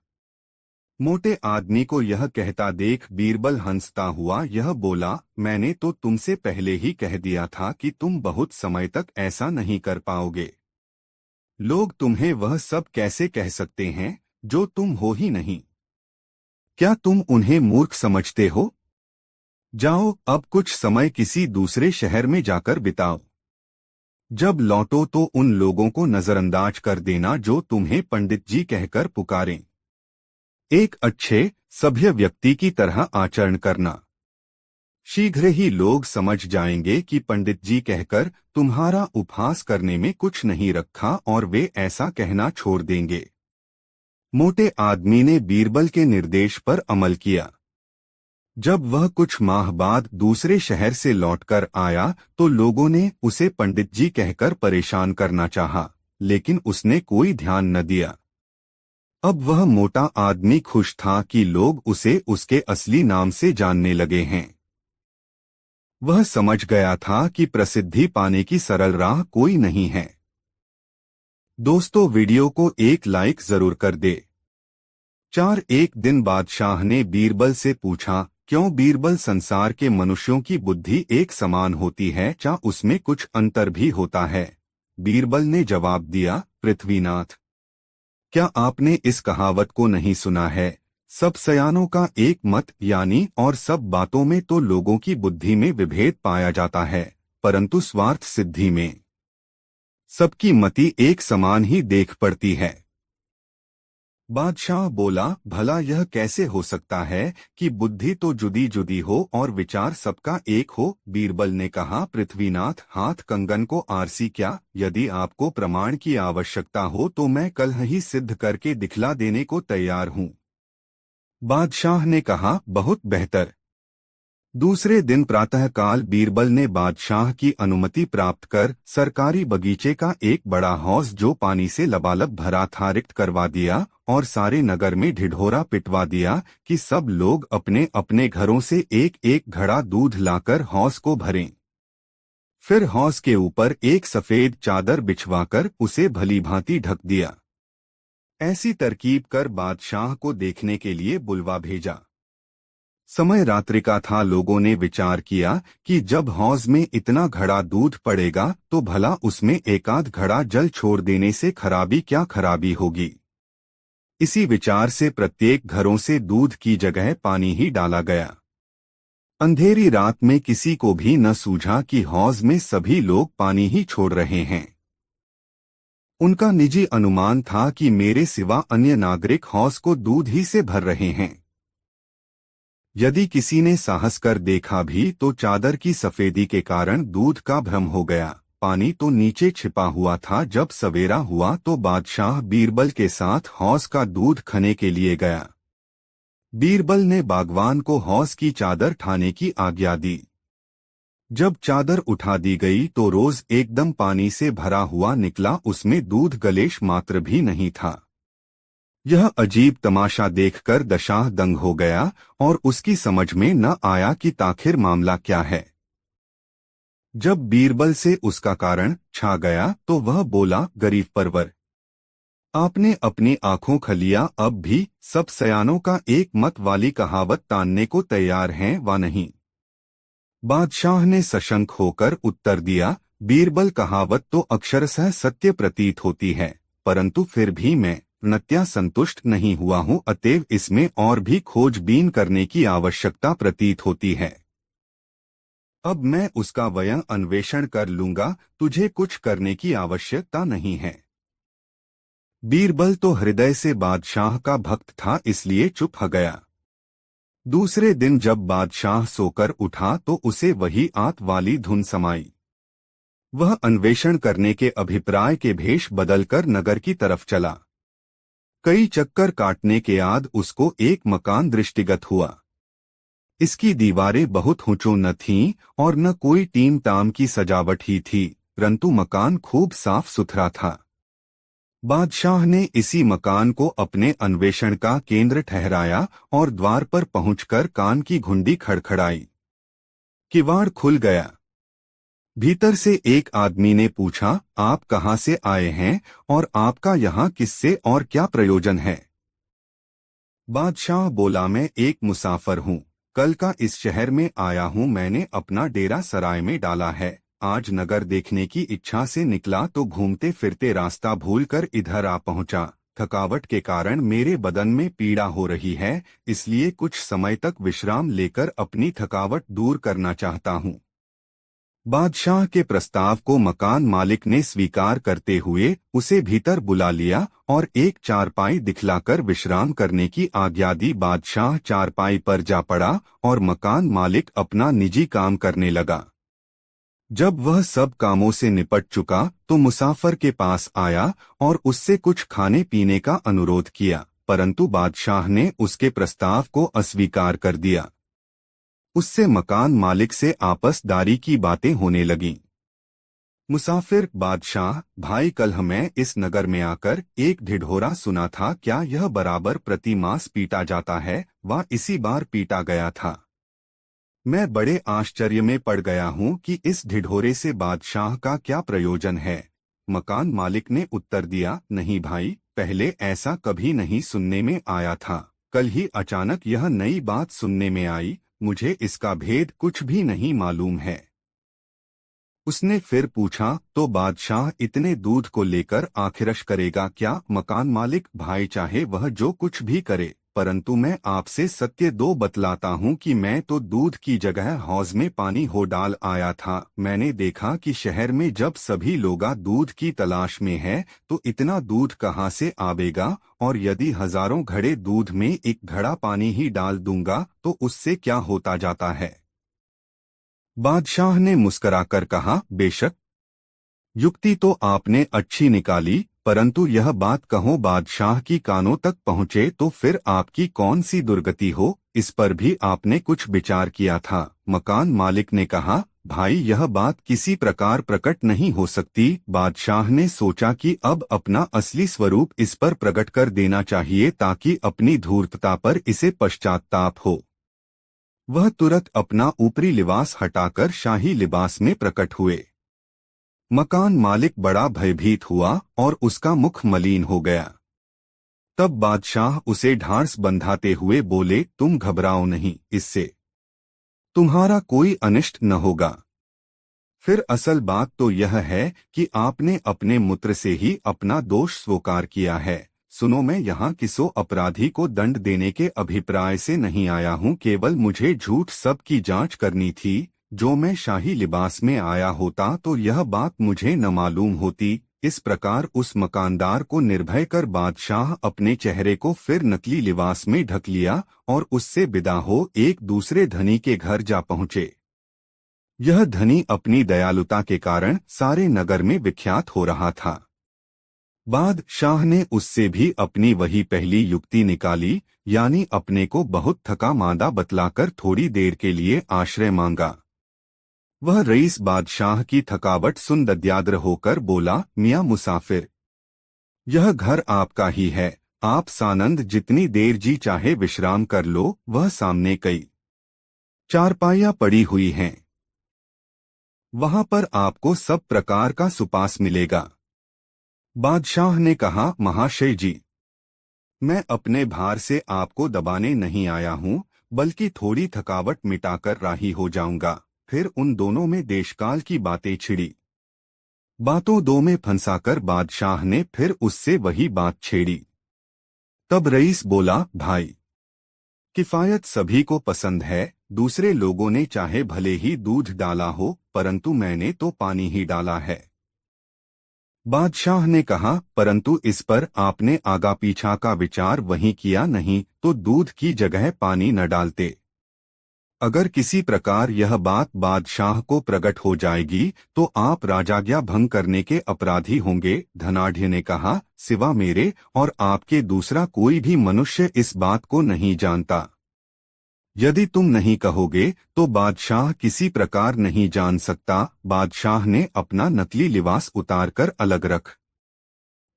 मोटे आदमी को यह कहता देख बीरबल हंसता हुआ यह बोला, मैंने तो तुमसे पहले ही कह दिया था कि तुम बहुत समय तक ऐसा नहीं कर पाओगे। लोग तुम्हें वह सब कैसे कह सकते हैं जो तुम हो ही नहीं। क्या तुम उन्हें मूर्ख समझते हो? जाओ अब कुछ समय किसी दूसरे शहर में जाकर बिताओ। जब लौटो तो उन लोगों को नजरअंदाज कर देना जो तुम्हें पंडित जी कहकर पुकारें। एक अच्छे सभ्य व्यक्ति की तरह आचरण करना। शीघ्र ही लोग समझ जाएंगे कि पंडित जी कहकर तुम्हारा उपहास करने में कुछ नहीं रखा और वे ऐसा कहना छोड़ देंगे। मोटे आदमी ने बीरबल के निर्देश पर अमल किया। जब वह कुछ माह बाद दूसरे शहर से लौटकर आया तो लोगों ने उसे पंडित जी कहकर परेशान करना चाहा, लेकिन उसने कोई ध्यान न दिया। अब वह मोटा आदमी खुश था कि लोग उसे उसके असली नाम से जानने लगे हैं। वह समझ गया था कि प्रसिद्धि पाने की सरल राह कोई नहीं है। दोस्तों, वीडियो को एक लाइक जरूर कर दे। एक दिन बादशाह ने बीरबल से पूछा, क्यों बीरबल, संसार के मनुष्यों की बुद्धि एक समान होती है, क्या उसमें कुछ अंतर भी होता है? बीरबल ने जवाब दिया, पृथ्वीनाथ, क्या आपने इस कहावत को नहीं सुना है, सब सयानों का एक मत, यानी और सब बातों में तो लोगों की बुद्धि में विभेद पाया जाता है, परंतु स्वार्थ सिद्धि में सबकी मति एक समान ही देख पड़ती है। बादशाह बोला, भला यह कैसे हो सकता है कि बुद्धि तो जुदी जुदी हो और विचार सबका एक हो? बीरबल ने कहा, पृथ्वीनाथ, हाथ कंगन को आरसी क्या? यदि आपको प्रमाण की आवश्यकता हो तो मैं कल ही सिद्ध करके दिखला देने को तैयार हूँ। बादशाह ने कहा, बहुत बेहतर। दूसरे दिन प्रातःकाल बीरबल ने बादशाह की अनुमति प्राप्त कर सरकारी बगीचे का एक बड़ा हौज जो पानी से लबालब भरा था रिक्त करवा दिया और सारे नगर में ढिढोरा पिटवा दिया कि सब लोग अपने अपने घरों से एक एक घड़ा दूध लाकर हौज को भरें। फिर हौज के ऊपर एक सफेद चादर बिछवाकर उसे भलीभांति ढक दिया। ऐसी तरकीब कर बादशाह को देखने के लिए बुलवा भेजा। समय रात्रि का था। लोगों ने विचार किया कि जब हौज में इतना घड़ा दूध पड़ेगा तो भला उसमें एकाध घड़ा जल छोड़ देने से खराबी क्या खराबी होगी। इसी विचार से प्रत्येक घरों से दूध की जगह पानी ही डाला गया। अंधेरी रात में किसी को भी न सूझा कि हौज में सभी लोग पानी ही छोड़ रहे हैं। उनका निजी अनुमान था कि मेरे सिवा अन्य नागरिक हौज को दूध ही से भर रहे हैं। यदि किसी ने साहस कर देखा भी तो चादर की सफेदी के कारण दूध का भ्रम हो गया। पानी तो नीचे छिपा हुआ था। जब सवेरा हुआ तो बादशाह बीरबल के साथ हौज का दूध खने के लिए गया। बीरबल ने बागवान को हौज की चादर ठाने की आज्ञा दी। जब चादर उठा दी गई तो रोज एकदम पानी से भरा हुआ निकला, उसमें दूध गलेश मात्र भी नहीं था। यह अजीब तमाशा देखकर दशाह दंग हो गया और उसकी समझ में न आया कि आखिर मामला क्या है। जब बीरबल से उसका कारण छा गया तो वह बोला, गरीब परवर, आपने अपनी आंखों खलिया अब भी सब सयानों का एक मत वाली कहावत तानने को तैयार हैं व नहीं? बादशाह ने सशंक होकर उत्तर दिया, बीरबल, कहावत तो अक्षरशः सत्य प्रतीत होती है, परंतु फिर भी मैं पूर्णतया संतुष्ट नहीं हुआ हूँ, अतएव इसमें और भी खोजबीन करने की आवश्यकता प्रतीत होती है। अब मैं उसका वयं अन्वेषण कर लूंगा, तुझे कुछ करने की आवश्यकता नहीं है। बीरबल तो हृदय से बादशाह का भक्त था, इसलिए चुप हो गया। दूसरे दिन जब बादशाह सोकर उठा तो उसे वही आत वाली धुन समाई। वह अन्वेषण करने के अभिप्राय के भेष बदलकर नगर की तरफ चला। कई चक्कर काटने के बाद उसको एक मकान दृष्टिगत हुआ। इसकी दीवारें बहुत ऊंचों न थीं और न कोई टीम टाम की सजावट ही थी, परंतु मकान खूब साफ सुथरा था। बादशाह ने इसी मकान को अपने अन्वेषण का केंद्र ठहराया और द्वार पर पहुंचकर कान की घुंडी खड़खड़ाई। किवाड़ खुल गया। भीतर से एक आदमी ने पूछा, आप कहाँ से आए हैं और आपका यहाँ किससे और क्या प्रयोजन है? बादशाह बोला, मैं एक मुसाफिर हूँ। कल का इस शहर में आया हूँ। मैंने अपना डेरा सराय में डाला है। आज नगर देखने की इच्छा से निकला तो घूमते फिरते रास्ता भूलकर इधर आ पहुँचा। थकावट के कारण मेरे बदन में पीड़ा हो रही है, इसलिए कुछ समय तक विश्राम लेकर अपनी थकावट दूर करना चाहता हूँ। बादशाह के प्रस्ताव को मकान मालिक ने स्वीकार करते हुए उसे भीतर बुला लिया और एक चारपाई दिखलाकर विश्राम करने की आज्ञा दी। बादशाह चारपाई पर जा पड़ा और मकान मालिक अपना निजी काम करने लगा। जब वह सब कामों से निपट चुका तो मुसाफिर के पास आया और उससे कुछ खाने पीने का अनुरोध किया, परंतु बादशाह ने उसके प्रस्ताव को अस्वीकार कर दिया। उससे मकान मालिक से आपसदारी की बातें होने लगीं। मुसाफिर, बादशाह भाई, कल मैं इस नगर में आकर एक ढिढोरा सुना था, क्या यह बराबर प्रति मास पीटा जाता है? वह इसी बार पीटा गया था। मैं बड़े आश्चर्य में पड़ गया हूँ कि इस ढिढोरे से बादशाह का क्या प्रयोजन है। मकान मालिक ने उत्तर दिया, नहीं भाई, पहले ऐसा कभी नहीं सुनने में आया था। कल ही अचानक यह नई बात सुनने में आई। मुझे इसका भेद कुछ भी नहीं मालूम है। उसने फिर पूछा, तो बादशाह इतने दूध को लेकर आखिरश करेगा क्या? मकान मालिक, भाई चाहे वह जो कुछ भी करे, परंतु मैं आपसे सत्य दो बतलाता हूँ कि मैं तो दूध की जगह हौज में पानी हो डाल आया था। मैंने देखा कि शहर में जब सभी लोग दूध की तलाश में है तो इतना दूध कहाँ से आवेगा, और यदि हजारों घड़े दूध में एक घड़ा पानी ही डाल दूंगा तो उससे क्या होता जाता है? बादशाह ने मुस्कराकर कहा, बेशक, युक्ति तो आपने अच्छी निकाली, परंतु यह बात कहो बादशाह की कानों तक पहुँचे तो फिर आपकी कौन सी दुर्गति हो, इस पर भी आपने कुछ विचार किया था? मकान मालिक ने कहा, भाई यह बात किसी प्रकार प्रकट नहीं हो सकती। बादशाह ने सोचा कि अब अपना असली स्वरूप इस पर प्रकट कर देना चाहिए ताकि अपनी धूर्तता पर इसे पश्चाताप हो। वह तुरंत अपना ऊपरी लिबास हटाकर शाही लिबास में प्रकट हुए। मकान मालिक बड़ा भयभीत हुआ और उसका मुख मलिन हो गया। तब बादशाह उसे ढांढस बंधाते हुए बोले, तुम घबराओ नहीं, इससे तुम्हारा कोई अनिष्ट न होगा। फिर असल बात तो यह है कि आपने अपने मूत्र से ही अपना दोष स्वीकार किया है। सुनो, मैं यहाँ किसी अपराधी को दंड देने के अभिप्राय से नहीं आया हूँ, केवल मुझे झूठ सब की जांच करनी थी। जो मैं शाही लिबास में आया होता तो यह बात मुझे न मालूम होती। इस प्रकार उस मकानदार को निर्भय कर बादशाह अपने चेहरे को फिर नकली लिबास में ढक लिया और उससे विदा हो एक दूसरे धनी के घर जा पहुँचे। यह धनी अपनी दयालुता के कारण सारे नगर में विख्यात हो रहा था। बादशाह ने उससे भी अपनी वही पहली युक्ति निकाली, यानी अपने को बहुत थका मांदा बतलाकर थोड़ी देर के लिए आश्रय मांगा। वह रईस बादशाह की थकावट सुन दद्याद्र होकर बोला, मियाँ मुसाफिर, यह घर आपका ही है। आप सानंद जितनी देर जी चाहे विश्राम कर लो। वह सामने कई चारपाइयाँ पड़ी हुई हैं, वहां पर आपको सब प्रकार का सुपास मिलेगा। बादशाह ने कहा, महाशय जी, मैं अपने भार से आपको दबाने नहीं आया हूँ, बल्कि थोड़ी थकावट मिटाकर राही हो जाऊंगा। फिर उन दोनों में देशकाल की बातें छिड़ी। बातों दो में फंसाकर बादशाह ने फिर उससे वही बात छेड़ी। तब रईस बोला, भाई, किफायत सभी को पसंद है। दूसरे लोगों ने चाहे भले ही दूध डाला हो, परंतु मैंने तो पानी ही डाला है। बादशाह ने कहा, परंतु इस पर आपने आगा पीछा का विचार वहीं किया नहीं। तो दूध की जगह पानी न डालते। अगर किसी प्रकार यह बात बादशाह को प्रकट हो जाएगी तो आप राजाज्ञा भंग करने के अपराधी होंगे। धनाढ़ ने कहा, सिवा मेरे और आपके दूसरा कोई भी मनुष्य इस बात को नहीं जानता। यदि तुम नहीं कहोगे तो बादशाह किसी प्रकार नहीं जान सकता। बादशाह ने अपना नकली लिबास उतारकर अलग रख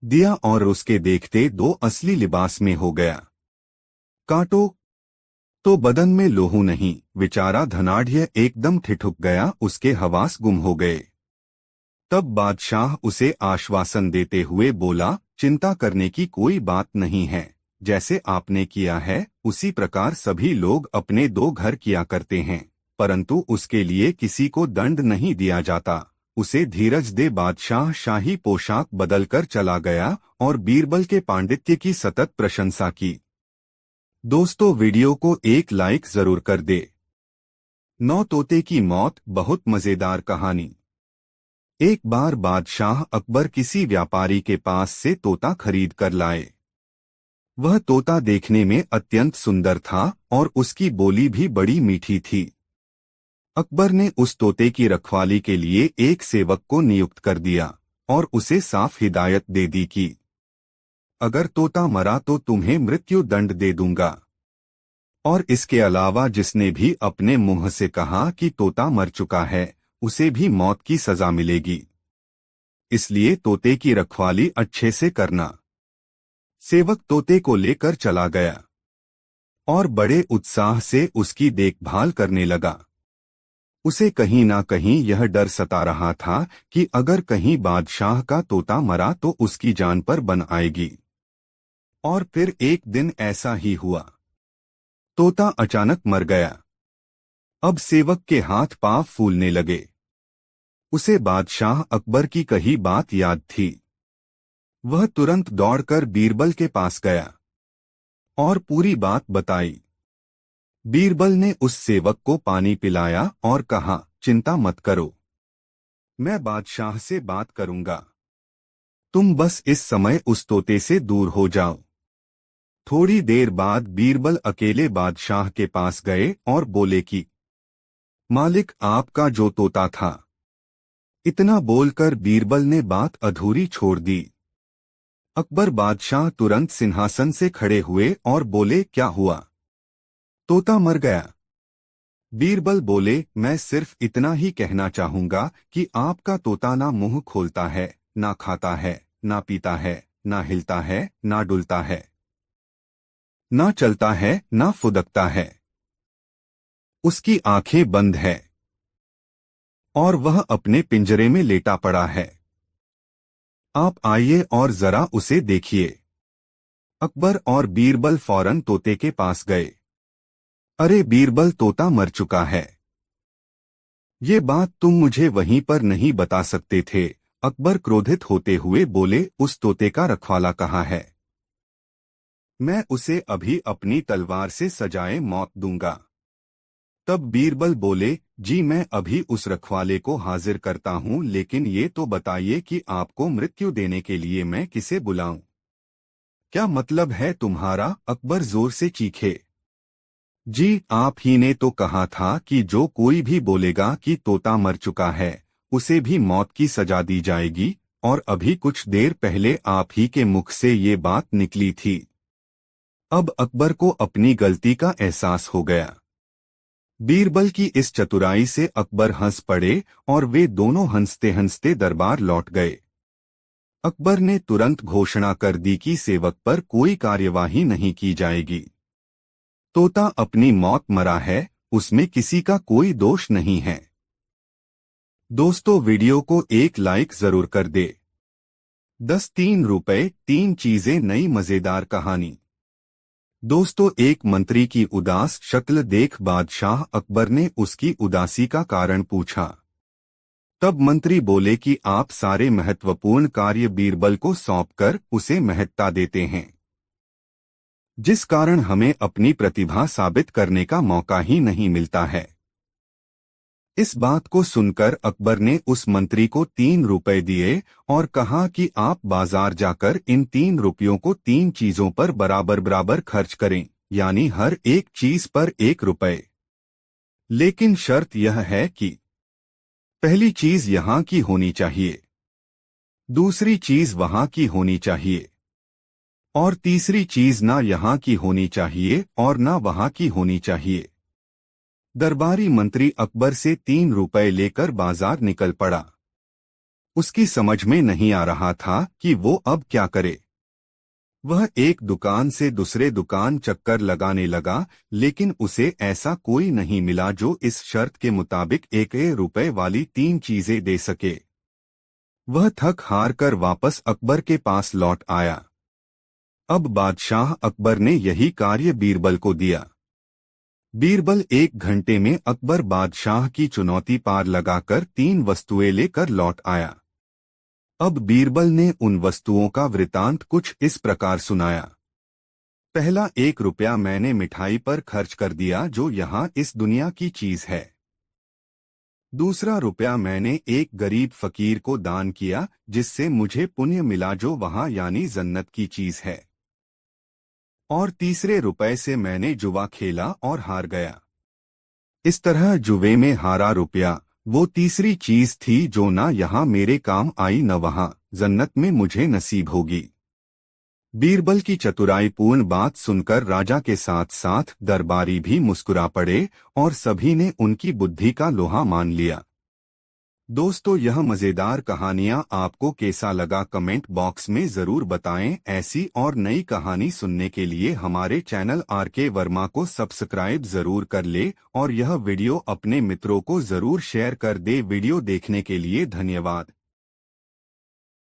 दिया और उसके देखते दो असली लिबास में हो गया। काटो तो बदन में लोहू नहीं। बेचारा धनाढ़ एकदम ठिठुक गया, उसके हवास गुम हो गए। तब बादशाह उसे आश्वासन देते हुए बोला, चिंता करने की कोई बात नहीं है। जैसे आपने किया है उसी प्रकार सभी लोग अपने दो घर किया करते हैं, परंतु उसके लिए किसी को दंड नहीं दिया जाता। उसे धीरज दे। बादशाह शाही पोशाक बदलकर चला गया और बीरबल के पांडित्य की सतत प्रशंसा की। दोस्तों, वीडियो को एक लाइक जरूर कर दे। 9 तोते की मौत बहुत मजेदार कहानी। एक बार बादशाह अकबर किसी व्यापारी के पास से तोता खरीद कर लाए। वह तोता देखने में अत्यंत सुंदर था और उसकी बोली भी बड़ी मीठी थी। अकबर ने उस तोते की रखवाली के लिए एक सेवक को नियुक्त कर दिया और उसे साफ हिदायत दे दी कि अगर तोता मरा तो तुम्हें मृत्यु दंड दे दूंगा, और इसके अलावा जिसने भी अपने मुंह से कहा कि तोता मर चुका है उसे भी मौत की सजा मिलेगी। इसलिए तोते की रखवाली अच्छे से करना। सेवक तोते को लेकर चला गया और बड़े उत्साह से उसकी देखभाल करने लगा। उसे कहीं ना कहीं यह डर सता रहा था कि अगर कहीं बादशाह का तोता मरा तो उसकी जान पर बन आएगी। और फिर एक दिन ऐसा ही हुआ। तोता अचानक मर गया। अब सेवक के हाथ पांव फूलने लगे। उसे बादशाह अकबर की कही बात याद थी। वह तुरंत दौड़कर बीरबल के पास गया और पूरी बात बताई। बीरबल ने उस सेवक को पानी पिलाया और कहा, चिंता मत करो, मैं बादशाह से बात करूंगा। तुम बस इस समय उस तोते से दूर हो जाओ। थोड़ी देर बाद बीरबल अकेले बादशाह के पास गए और बोले कि मालिक, आपका जो तोता था। इतना बोलकर बीरबल ने बात अधूरी छोड़ दी। अकबर बादशाह तुरंत सिंहासन से खड़े हुए और बोले, क्या हुआ? तोता मर गया। बीरबल बोले, मैं सिर्फ इतना ही कहना चाहूंगा कि आपका तोता ना मुंह खोलता है, ना खाता है, ना पीता है, ना हिलता है, ना डुलता है, ना चलता है, ना फुदकता है। उसकी आंखें बंद है और वह अपने पिंजरे में लेटा पड़ा है। आप आइए और जरा उसे देखिए। अकबर और बीरबल फौरन तोते के पास गए। अरे बीरबल, तोता मर चुका है। ये बात तुम मुझे वहीं पर नहीं बता सकते थे? अकबर क्रोधित होते हुए बोले, उस तोते का रखवाला कहाँ है? मैं उसे अभी अपनी तलवार से सजाए मौत दूंगा। तब बीरबल बोले, जी मैं अभी उस रखवाले को हाजिर करता हूँ, लेकिन ये तो बताइए कि आपको मृत्यु देने के लिए मैं किसे बुलाऊं? क्या मतलब है तुम्हारा? अकबर जोर से चीखे। जी, आप ही ने तो कहा था कि जो कोई भी बोलेगा कि तोता मर चुका है उसे भी मौत की सजा दी जाएगी, और अभी कुछ देर पहले आप ही के मुख से ये बात निकली थी। अब अकबर को अपनी गलती का एहसास हो गया। बीरबल की इस चतुराई से अकबर हंस पड़े और वे दोनों हंसते हंसते दरबार लौट गए। अकबर ने तुरंत घोषणा कर दी कि सेवक पर कोई कार्यवाही नहीं की जाएगी। तोता अपनी मौत मरा है, उसमें किसी का कोई दोष नहीं है। दोस्तों, वीडियो को एक लाइक जरूर कर दे। 3 रुपए 3 चीजें, नई मजेदार कहानी। दोस्तों, एक मंत्री की उदास शक्ल देख बादशाह अकबर ने उसकी उदासी का कारण पूछा। तब मंत्री बोले कि आप सारे महत्वपूर्ण कार्य बीरबल को सौंपकर उसे महत्ता देते हैं, जिस कारण हमें अपनी प्रतिभा साबित करने का मौका ही नहीं मिलता है। इस बात को सुनकर अकबर ने उस मंत्री को 3 रुपए दिए और कहा कि आप बाजार जाकर इन 3 रुपयों को 3 चीजों पर बराबर बराबर खर्च करें। यानी हर एक चीज पर 1 रुपए। लेकिन शर्त यह है कि पहली चीज यहाँ की होनी चाहिए, दूसरी चीज वहां की होनी चाहिए और तीसरी चीज ना यहाँ की होनी चाहिए और ना वहां की होनी चाहिए। दरबारी मंत्री अकबर से 3 रुपए लेकर बाजार निकल पड़ा। उसकी समझ में नहीं आ रहा था कि वो अब क्या करे। वह एक दुकान से दूसरे दुकान चक्कर लगाने लगा, लेकिन उसे ऐसा कोई नहीं मिला जो इस शर्त के मुताबिक 1 रुपए वाली 3 चीजें दे सके। वह थक हार कर वापस अकबर के पास लौट आया। अब बादशाह अकबर ने यही कार्य बीरबल को दिया। बीरबल 1 घंटे में अकबर बादशाह की चुनौती पार लगाकर 3 वस्तुएं लेकर लौट आया। अब बीरबल ने उन वस्तुओं का वृतांत कुछ इस प्रकार सुनाया। पहला 1 रुपया मैंने मिठाई पर खर्च कर दिया जो यहाँ इस दुनिया की चीज है। दूसरा रुपया मैंने एक गरीब फकीर को दान किया जिससे मुझे पुण्य मिला जो वहाँ यानी जन्नत की चीज है। और तीसरे रुपए से मैंने जुआ खेला और हार गया। इस तरह जुए में हारा रुपया वो तीसरी चीज थी जो ना यहाँ मेरे काम आई न वहाँ जन्नत में मुझे नसीब होगी। बीरबल की चतुराईपूर्ण बात सुनकर राजा के साथ साथ दरबारी भी मुस्कुरा पड़े और सभी ने उनकी बुद्धि का लोहा मान लिया। दोस्तों, यह मजेदार कहानियां आपको कैसा लगा कमेंट बॉक्स में जरूर बताएं। ऐसी और नई कहानी सुनने के लिए हमारे चैनल आरके वर्मा को सब्सक्राइब जरूर कर ले और यह वीडियो अपने मित्रों को जरूर शेयर कर दे। वीडियो देखने के लिए धन्यवाद।